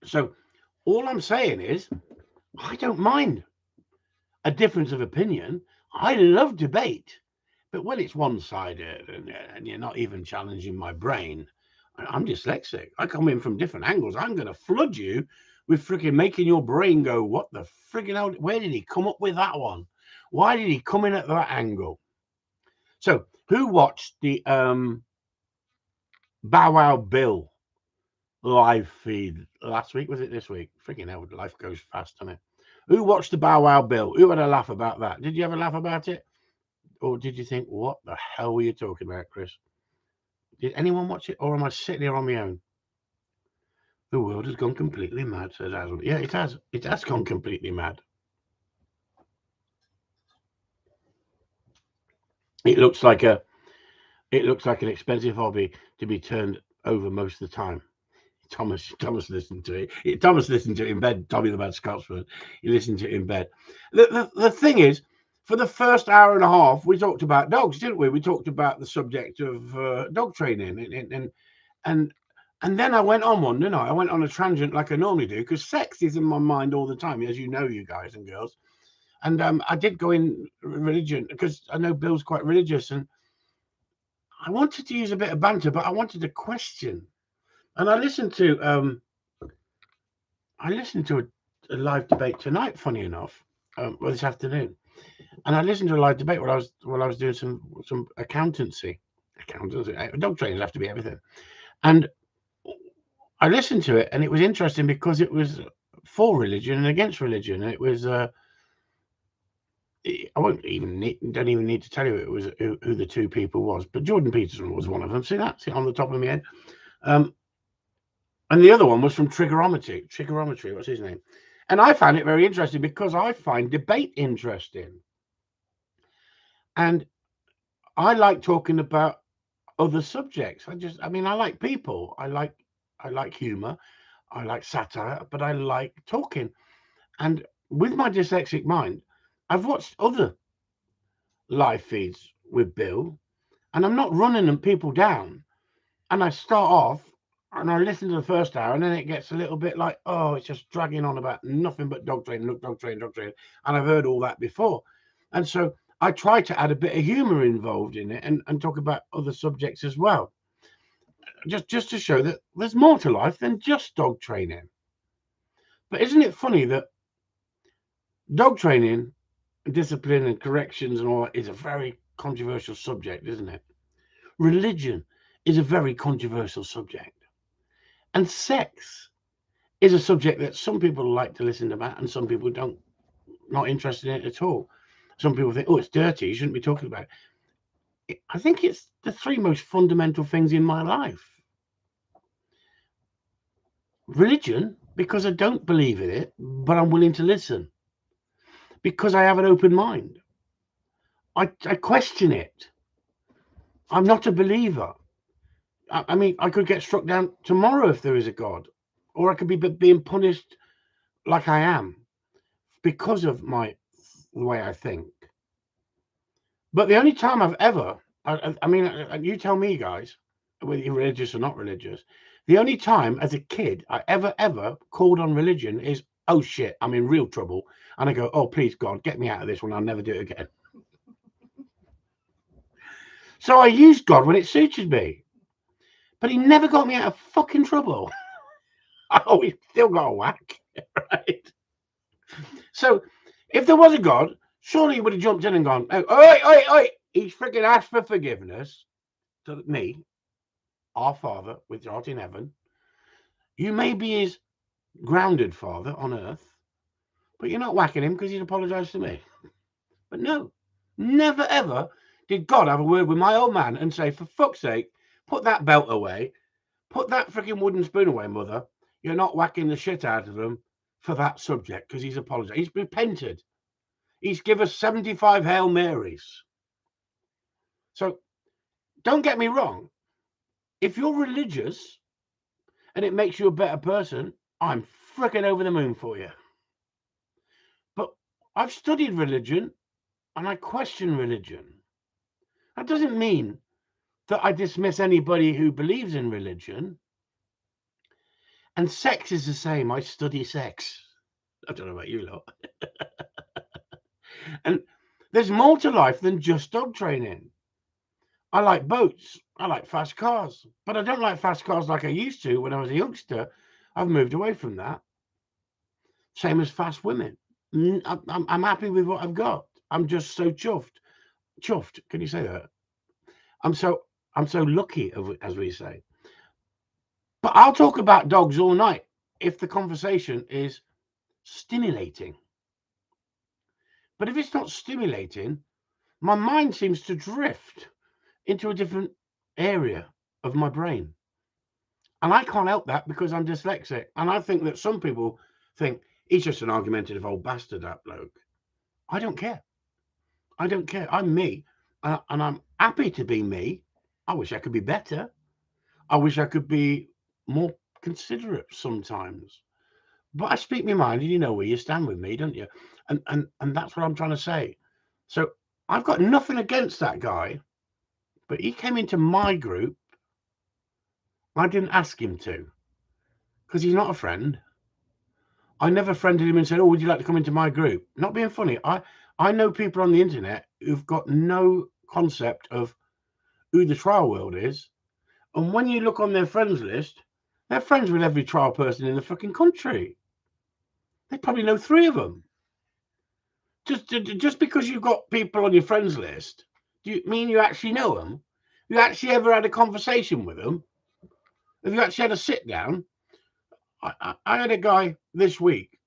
So all I'm saying is, I don't mind a difference of opinion. I love debate, but when it's one-sided and you're not even challenging my brain, I'm dyslexic. I come in from different angles. I'm going to flood you with freaking making your brain go, what the freaking hell? Where did he come up with that one? Why did he come in at that angle? So who watched the Bow Wow Bill live feed last week? Was it this week? Freaking hell, life goes fast, doesn't it? Who watched the Bow Wow Bill? Who had a laugh about that? Did you have a laugh about it? Or did you think, what the hell were you talking about, Chris? Did anyone watch it? Or am I sitting here on my own? The world has gone completely mad, says Aslan. Yeah, it has. It has gone completely mad. It looks like an expensive hobby to be turned over most of the time. Thomas listened to it. Thomas listened to it in bed. Tommy the Bad Scotsman. He listened to it in bed. The thing is, for the first hour and a half, we talked about dogs, didn't we? We talked about the subject of dog training, and then I went on one, didn't I? I went on a tangent like I normally do because sex is in my mind all the time, as you know, you guys and girls. And I did go in religion because I know Bill's quite religious, and I wanted to use a bit of banter, but I wanted to question. And I listened to a live debate tonight. Funny enough, well, this afternoon, and I listened to a live debate while I was doing some accountancy. Dog trainers have to be everything, and I listened to it, and it was interesting because it was for religion and against religion. And it was I don't even need to tell you it was who the two people was, but Jordan Peterson was one of them. See that? See on the top of my head. And the other one was from Trigonometry. What's his name? And I found it very interesting because I find debate interesting, and I like talking about other subjects. I mean, I like people. I like humor. I like satire, but I like talking. And with my dyslexic mind, I've watched other live feeds with Bill, and I'm not running them people down. And I start off and I listen to the first hour, and then it gets a little bit like, oh, it's just dragging on about nothing but dog training, dog training. And I've heard all that before. And so I try to add a bit of humor involved in it and talk about other subjects as well. Just to show that there's more to life than just dog training. But isn't it funny that dog training, discipline and corrections and all that is a very controversial subject, isn't it? Religion is a very controversial subject. And sex is a subject that some people like to listen about and some people don't, not interested in it at all. Some people think, oh, it's dirty, you shouldn't be talking about it. I think it's the three most fundamental things in my life. Religion, because I don't believe in it, but I'm willing to listen. Because I have an open mind. I question it. I'm not a believer. I mean, I could get struck down tomorrow if there is a God, or I could be being punished like I am because of the way I think. But the only time I've ever, I mean, you tell me, guys, whether you're religious or not religious, the only time as a kid I ever called on religion is, oh shit, I'm in real trouble. And I go, oh, please, God, get me out of this one. I'll never do it again. So I used God when it suited me. But he never got me out of fucking trouble. Oh, he still got a whack, right? So if there was a God, surely he would have jumped in and gone, oh, he's freaking asked for forgiveness to me, our Father, which art in heaven. You may be his grounded father on earth, but you're not whacking him because he's apologized to me. But no, never ever did God have a word with my old man and say, for fuck's sake, put that belt away, put that freaking wooden spoon away, mother. You're not whacking the shit out of him for that subject because he's apologized. He's repented. He's given us 75 Hail Marys. So don't get me wrong. If you're religious and it makes you a better person, I'm freaking over the moon for you. But I've studied religion and I question religion. That doesn't mean that I dismiss anybody who believes in religion. And sex is the same. I study sex. I don't know about you lot. And There's more to life than just dog training. I like boats. I like fast cars. But I don't like fast cars like I used to when I was a youngster. I've moved away from that. Same as fast women. I'm happy with what I've got. I'm just so chuffed. Chuffed. Can you say that? I'm so lucky, as we say. But I'll talk about dogs all night if the conversation is stimulating. But if it's not stimulating, my mind seems to drift into a different area of my brain. And I can't help that because I'm dyslexic. And I think that some people think he's just an argumentative old bastard, that bloke. I don't care. I don't care. I'm me. And I'm happy to be me. I wish I could be better. I wish I could be more considerate sometimes. But I speak my mind, and you know where you stand with me, don't you? And that's what I'm trying to say. So I've got nothing against that guy, but he came into my group. I didn't ask him to, because he's not a friend. I never friended him and said, "Oh, would you like to come into my group?" Not being funny. I know people on the internet who've got no concept of who the trial world is. And when you look on their friends list, they're friends with every trial person in the fucking country. They probably know 3 of them. Just because you've got people on your friends list, do you mean you actually know them? You actually ever had a conversation with them? Have you actually had a sit down? I had a guy this week,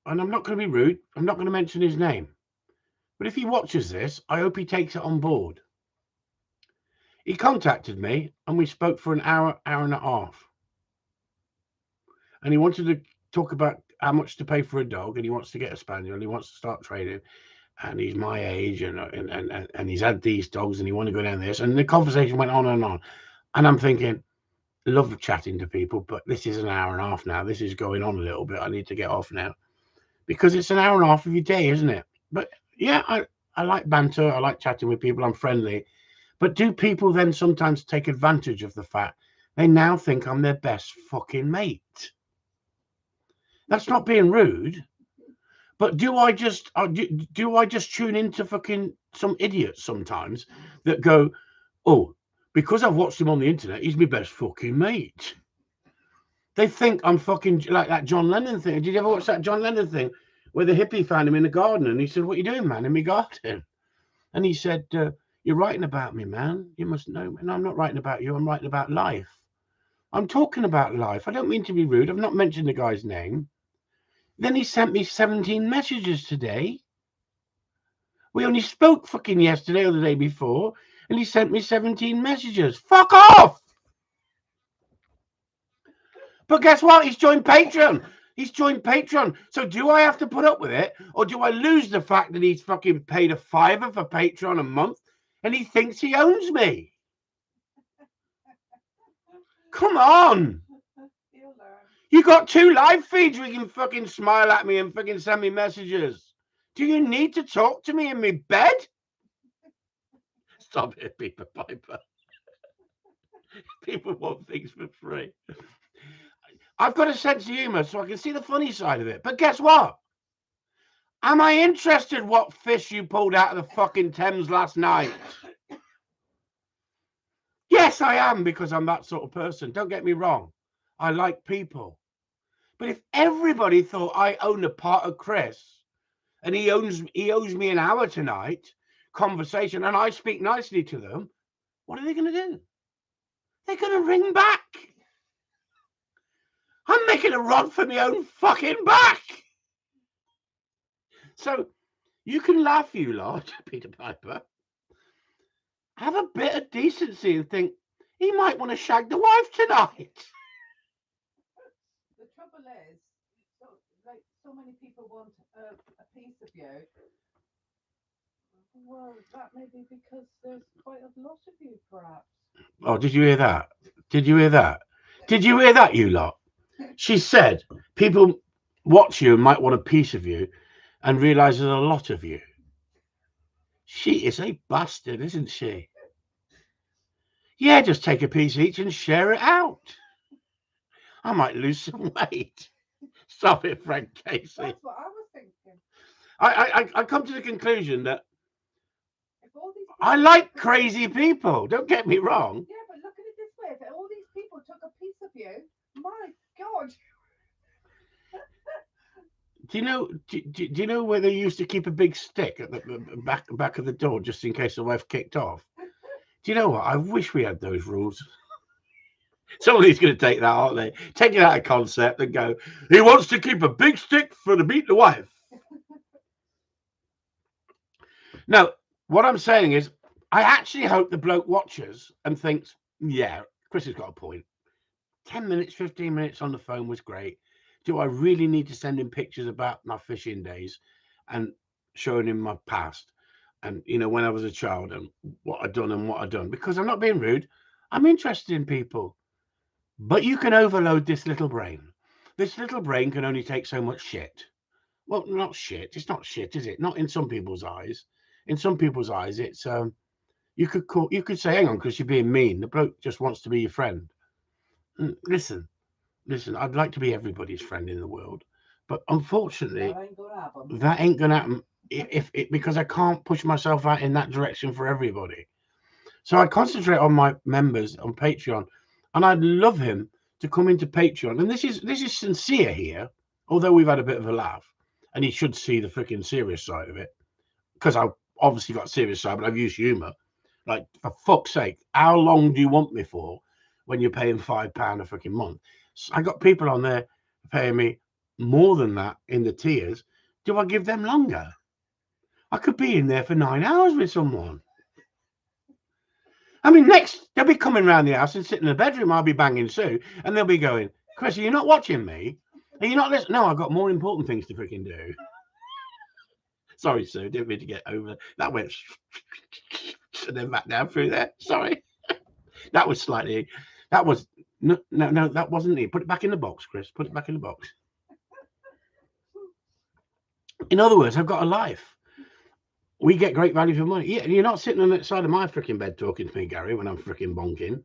and I'm not going to be rude. I'm not going to mention his name. But if he watches this, I hope he takes it on board. He contacted me, and we spoke for an hour and a half. And he wanted to talk about how much to pay for a dog, and he wants to get a spaniel, and he wants to start training. And he's my age, and he's had these dogs, and he want to go down this. And the conversation went on and on. And I'm thinking, love chatting to people, but this is an hour and a half now. This is going on a little bit. I need to get off now because it's an hour and a half of your day, isn't it? But yeah, I like banter. I like chatting with people. I'm friendly. But do people then sometimes take advantage of the fact they now think I'm their best fucking mate? That's not being rude. But do I just tune into fucking some idiots sometimes that go, oh, because I've watched him on the internet, he's my best fucking mate. They think I'm fucking like that John Lennon thing. Did you ever watch that John Lennon thing where the hippie found him in the garden and he said, "What are you doing, man, in my garden?" And he said, "You're writing about me, man. You must know me." And I'm not writing about you. I'm writing about life. I'm talking about life. I don't mean to be rude. I've not mentioned the guy's name. Then he sent me 17 messages today. We only spoke fucking yesterday or the day before, and he sent me 17 messages. Fuck off! But guess what? He's joined Patreon. He's joined Patreon. So do I have to put up with it, or do I lose the fact that he's fucking paid a $5 for Patreon a month, and he thinks he owns me? Come on! You got 2 live feeds where you can fucking smile at me and fucking send me messages. Do you need to talk to me in my bed? Stop it, Peter Piper. People want things for free. I've got a sense of humour, so I can see the funny side of it. But guess what? Am I interested what fish you pulled out of the fucking Thames last night? Yes, I am, because I'm that sort of person. Don't get me wrong. I like people. But if everybody thought I own a part of Chris and he owes me an hour tonight, conversation, and I speak nicely to them, what are they going to do? They're going to ring back. I'm making a rod for my own fucking back. So you can laugh, you lot, Peter Piper. Have a bit of decency and think he might want to shag the wife tonight. The trouble is, so many people want a piece of you. Well, that may be because there's quite a lot of you, perhaps. Oh, did you hear that? Did you hear that? Did you hear that, you lot? She said people watch you and might want a piece of you and realise there's a lot of you. She is a bastard, isn't she? Yeah, just take a piece each and share it out. I might lose some weight. Stop it, Frank Casey. That's what I was thinking. I come to the conclusion that If all these I people like took a- crazy people. Don't get me wrong. Yeah, but look at it this way: if all these people took a piece of you, my God. Do you know? Do you know where they used to keep a big stick at the back of the door just in case the wife kicked off? Do you know what? I wish we had those rules. Somebody's going to take that, aren't they? Take it out of concept and go, he wants to keep a big stick for to beat the wife. Now, what I'm saying is, I actually hope the bloke watches and thinks, yeah, Chris has got a point. 10 minutes, 15 minutes on the phone was great. Do I really need to send him pictures about my fishing days and showing him my past and, you know, when I was a child and what I'd done and what I'd done? Because I'm not being rude. I'm interested in people. But you can overload this little brain. This little brain can only take so much shit. Well, not shit. It's not shit, is it? Not in some people's eyes. In some people's eyes, it's you could say, hang on, because you're being mean. The bloke just wants to be your friend. Listen, I'd like to be everybody's friend in the world, but unfortunately, That ain't gonna happen. that ain't gonna happen because I can't push myself out in that direction for everybody. So I concentrate on my members on Patreon, and I'd love him to come into Patreon. And this is sincere here, although we've had a bit of a laugh, and he should see the freaking serious side of it because I've obviously got a serious side, but I've used humour. Like, for fuck's sake, how long do you want me for when you're paying £5 a freaking month? So I got people on there paying me more than that in the tiers. Do I give them longer? I could be in there for 9 hours with someone. I mean, next, they'll be coming around the house and sitting in the bedroom. I'll be banging Sue, and they'll be going, Chris, are you not watching me? Are you not listening? No, I've got more important things to freaking do. Sorry, Sue, didn't mean to get over that. Went and then back down through there. Sorry. That was slightly, that was, no, that wasn't it. Put it back in the box, Chris. Put it back in the box. In other words, I've got a life. We get great value for money. Yeah, you're not sitting on the side of my freaking bed talking to me, Gary, when I'm freaking bonking.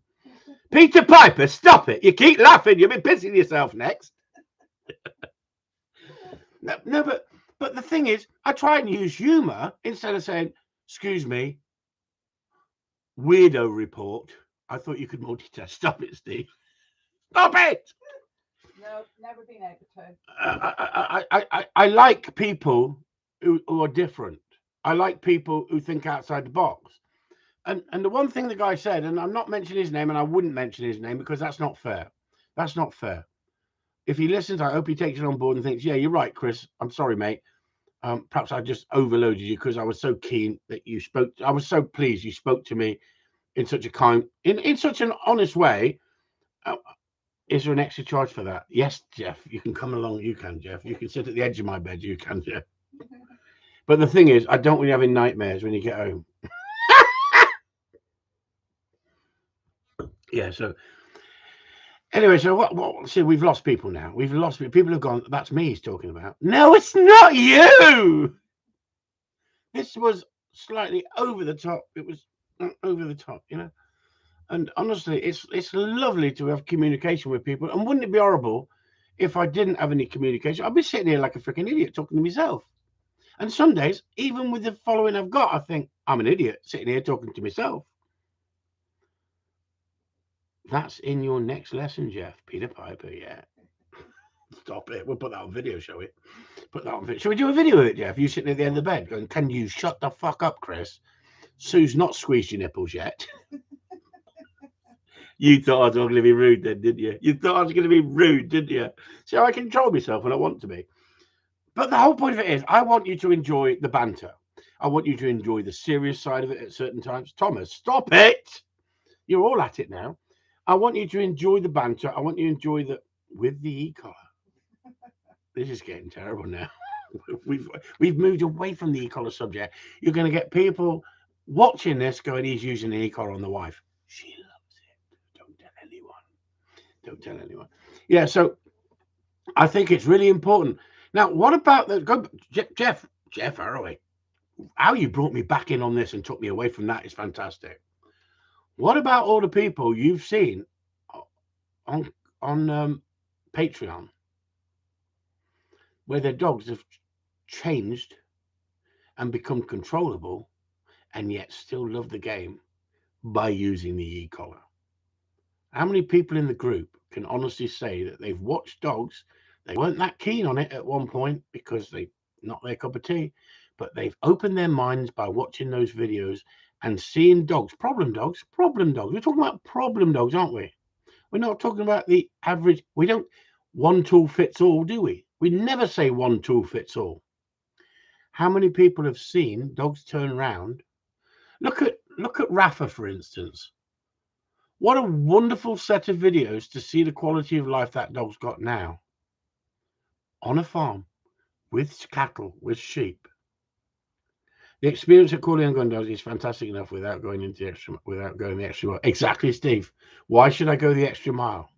Peter Piper, stop it. You keep laughing. You'll be pissing yourself next. No, but the thing is, I try and use humour instead of saying, excuse me, weirdo report. I thought you could multitask. Stop it, Steve. Stop it. No, never been able to. I like people who are different. I like people who think outside the box. And the one thing the guy said, and I'm not mentioning his name, and I wouldn't mention his name because that's not fair. That's not fair. If he listens, I hope he takes it on board and thinks, yeah, you're right, Chris. I'm sorry, mate. Perhaps I just overloaded you because I was so keen that you spoke. I was so pleased you spoke to me in such a kind, in such an honest way. Is there an extra charge for that? Yes, Jeff. You can come along. You can, Jeff. You can sit at the edge of my bed. You can, Jeff. But the thing is, I don't want you having nightmares when you get home. Yeah. So anyway, so what? See, we've lost people now. We've lost people. People have gone. That's me. He's talking about. No, it's not you. This was slightly over the top. It was over the top, you know. And honestly, it's lovely to have communication with people. And wouldn't it be horrible if I didn't have any communication? I'd be sitting here like a freaking idiot talking to myself. And some days, even with the following I've got, I think I'm an idiot sitting here talking to myself. That's in your next lesson, Jeff. Peter Piper, yeah. Stop it. We'll put that on video, shall we? Put that on video. Shall we do a video of it, Jeff? You sitting at the end of the bed going, can you shut the fuck up, Chris? Sue's not squeezed your nipples yet. You thought I was going to be rude then, didn't you? You thought I was going to be rude, didn't you? So I control myself when I want to be. But the whole point of it is, I want you to enjoy the banter. I want you to enjoy the serious side of it at certain times. Thomas, stop it. You're all at it now. I want you to enjoy the banter. I want you to enjoy the with the e-collar. This is getting terrible now. We've moved away from the e-collar subject. You're going to get people watching this going, he's using the e-collar on the wife. She loves it. Don't tell anyone. Don't tell anyone. Yeah, so I think it's really important. Now, what about Jeff Arroway? How you brought me back in on this and took me away from that is fantastic. What about all the people you've seen on Patreon where their dogs have changed and become controllable and yet still love the game by using the e-collar? How many people in the group can honestly say that they've watched dogs? They weren't that keen on it at one point because they not their cup of tea, but they've opened their minds by watching those videos and seeing dogs, problem dogs, problem dogs. We're talking about problem dogs, aren't we? We're not talking about the average. We don't one tool fits all, do we? We never say one tool fits all. How many people have seen dogs turn around? Look at Rafa, for instance. What a wonderful set of videos to see the quality of life that dog's got now. On a farm, with cattle, with sheep. The experience at Corleone Gundogs is fantastic enough without going the extra mile. Exactly, Steve. Why should I go the extra mile?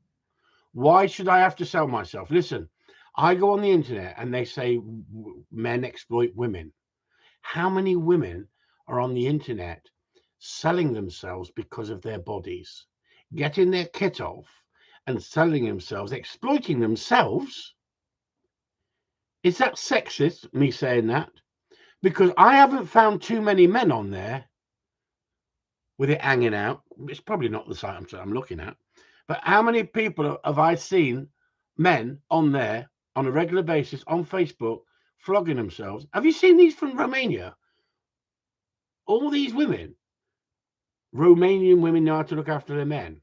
Why should I have to sell myself? Listen, I go on the internet and they say men exploit women. How many women are on the internet selling themselves because of their bodies, getting their kit off and selling themselves, exploiting themselves? Is that sexist, me saying that? Because I haven't found too many men on there with it hanging out. It's probably not the site I'm looking at. But how many people have I seen, men on there on a regular basis on Facebook, flogging themselves? Have you seen these from Romania? All these women, Romanian women, know how to look after their men.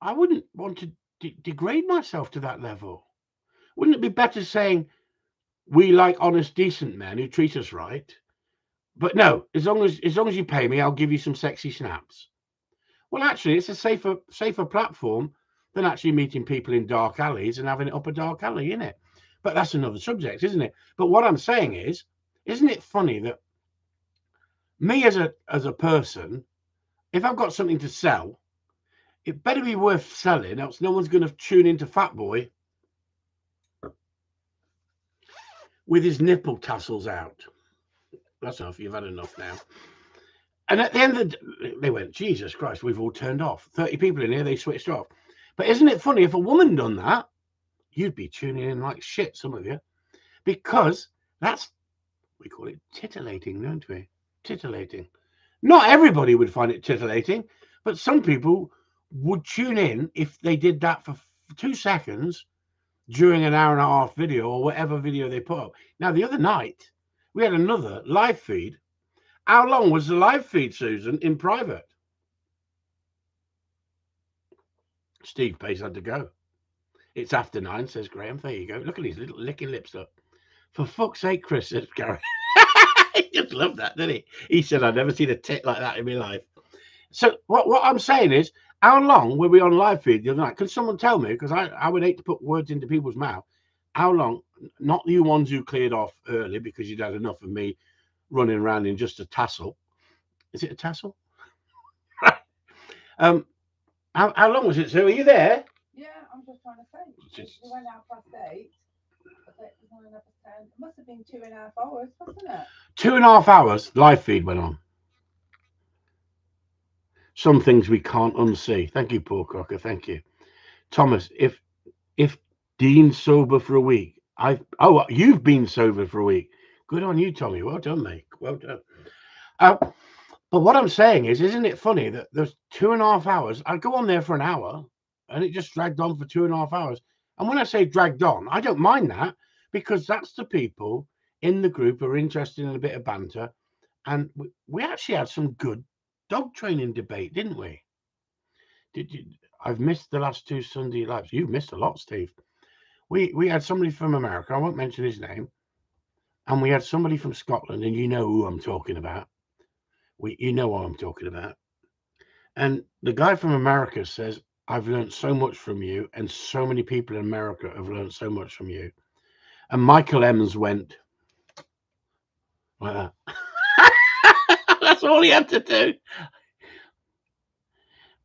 I wouldn't want to degrade myself to that level. Wouldn't it be better saying we like honest, decent men who treat us right? But no, as long as you pay me, I'll give you some sexy snaps. Well, actually, it's a safer platform than actually meeting people in dark alleys and having it up a dark alley, isn't it? But that's another subject, isn't it? But what I'm saying is, isn't it funny that me as a person, if I've got something to sell, it better be worth selling, else no one's going to tune into Fat Boy with his nipple tassels out. That's enough. You've had enough now. And at the end of the day, they went, Jesus Christ, we've all turned off. 30 people in here, they switched off. But isn't it funny, if a woman done that, you'd be tuning in like shit, some of you, because that's, we call it titillating, don't we? Titillating. Not everybody would find it titillating, but some people would tune in if they did that for 2 seconds during an hour and a half video or whatever video they put up. Now, the other night, we had another live feed. How long was the live feed, Susan, in private? Steve Pace had to go. It's after 9, says Graham. There you go. Look at his little licking lips up. For fuck's sake, Chris, says Gary. He just loved that, didn't he? He said, I've never seen a tit like that in my life. So what I'm saying is, how long were we on live feed the other night? Can someone tell me? Because I would hate to put words into people's mouth. How long? Not you ones who cleared off early because you'd had enough of me running around in just a tassel. Is it a tassel? How long was it, Sue? Are you there? Yeah, I'm just trying to say. We went out past 8. It must have been 2.5 hours, wasn't it? 2.5 hours live feed went on. Some things we can't unsee. Thank you, Paul Crocker. Thank you, Thomas. If Dean's sober for a week, you've been sober for a week. Good on you, Tommy. Well done, mate. Well done. But what I'm saying is, isn't it funny that there's 2.5 hours? I'd go on there for an hour, and it just dragged on for 2.5 hours. And when I say dragged on, I don't mind that, because that's the people in the group who are interested in a bit of banter. And we actually had some good dog training debate, didn't we? Did you? I've missed the last 2 Sunday lives. You've missed a lot, Steve. We had somebody from America. I won't mention his name. And we had somebody from Scotland, and you know who I'm talking about. You know what I'm talking about. And the guy from America says, I've learned so much from you, and so many people in America have learned so much from you. And Michael Evans went like that. That's all he had to do.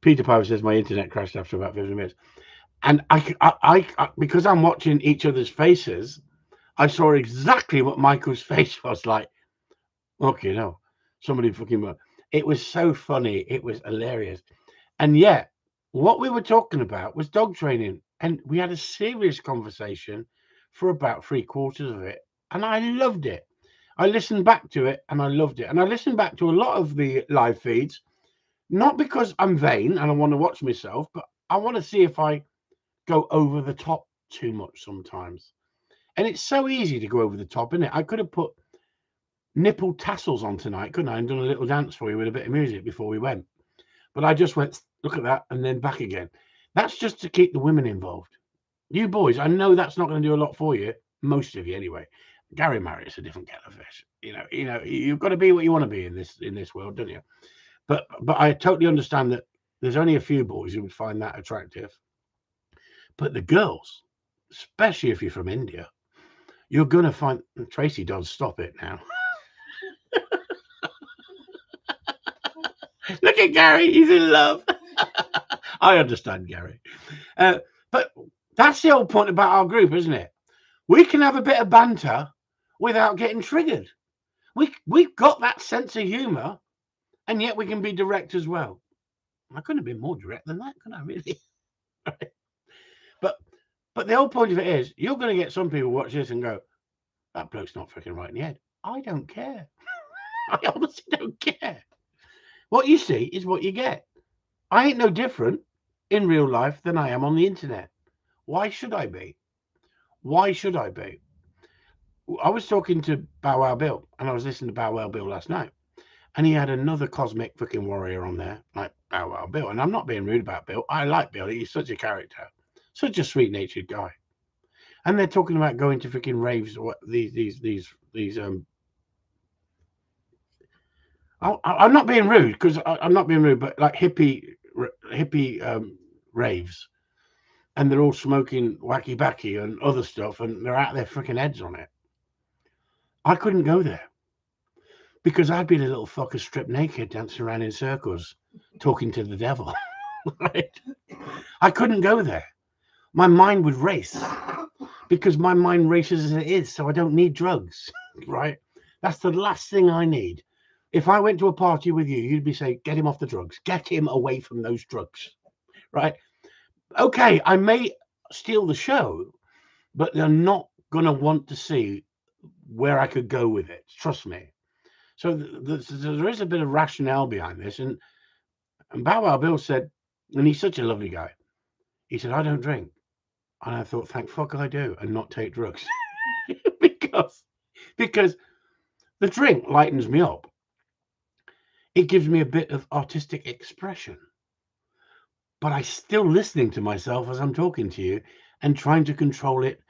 Peter Piper says my internet crashed after about 15 minutes. And I because I'm watching each other's faces, I saw exactly what Michael's face was like. Okay, no, somebody fucking. It was so funny. It was hilarious. And yet, what we were talking about was dog training. And we had a serious conversation for about 3/4 of it. And I loved it. I listened back to it and I loved it. And I listened back to a lot of the live feeds, not because I'm vain and I want to watch myself, but I want to see if I go over the top too much sometimes. And it's so easy to go over the top, isn't it? I could have put nipple tassels on tonight, couldn't I? And done a little dance for you with a bit of music before we went. But I just went, look at that, and then back again. That's just to keep the women involved. You boys, I know that's not going to do a lot for you, most of you anyway. Gary Marriott's a different kettle of fish. You've got to be what you want to be in this world, don't you? But I totally understand that there's only a few boys who would find that attractive. But the girls, especially if you're from India, you're going to find Tracy does stop it now. Look at Gary, he's in love. I understand, Gary. But that's the whole point about our group, isn't it? We can have a bit of banter without getting triggered. We've got that sense of humour, and yet we can be direct as well. I couldn't have been more direct than that, could I really? But the whole point of it is, you're going to get some people watch this and go, that bloke's not freaking right in the head. I don't care. I honestly don't care. What you see is what you get. I ain't no different in real life than I am on the internet. Why should I be? Why should I be? I was talking to Bow Wow Bill, and I was listening to Bow Wow Bill last night, and he had another cosmic fucking warrior on there, like Bow Wow Bill. And I'm not being rude about Bill. I like Bill. He's such a character, such a sweet-natured guy. And they're talking about going to freaking raves or these. I'm not being rude because I'm not being rude, but like hippie raves, and they're all smoking wacky backy and other stuff, and they're out their freaking heads on it. I couldn't go there because I'd be the little fucker stripped naked dancing around in circles talking to the devil. Right? I couldn't go there. My mind would race because my mind races as it is, so I don't need drugs. Right? That's the last thing I need. If I went to a party with you, you'd be saying, get him off the drugs, get him away from those drugs. Right? Okay, I may steal the show, but they're not going to want to see where I could go with it. Trust me. So there is a bit of rationale behind this. And Bow Wow Bill said, and he's such a lovely guy, he said, I don't drink. And I thought, thank fuck I do, and not take drugs. because the drink lightens me up. It gives me a bit of artistic expression. But I'm still listening to myself as I'm talking to you and trying to control it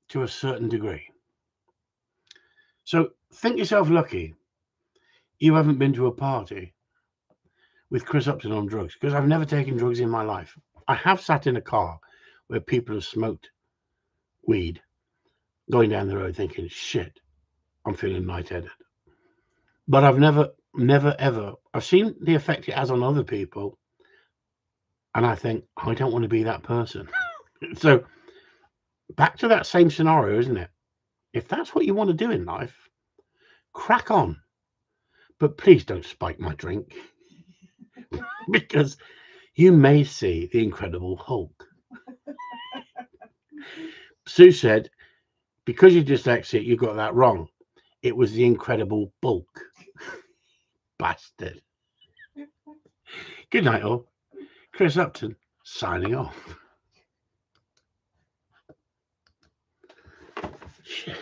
to a certain degree. So think yourself lucky you haven't been to a party with Chris Upton on drugs, because I've never taken drugs in my life. I have sat in a car where people have smoked weed going down the road thinking, shit, I'm feeling lightheaded. But I've never, ever, I've seen the effect it has on other people, and I think, I don't want to be that person. So back to that same scenario, isn't it? If that's what you want to do in life, crack on. But please don't spike my drink, because you may see the Incredible Hulk. Sue said, because you're dyslexic, you got that wrong. It was the Incredible Bulk. Bastard. Good night, all. Chris Upton, signing off. Shit.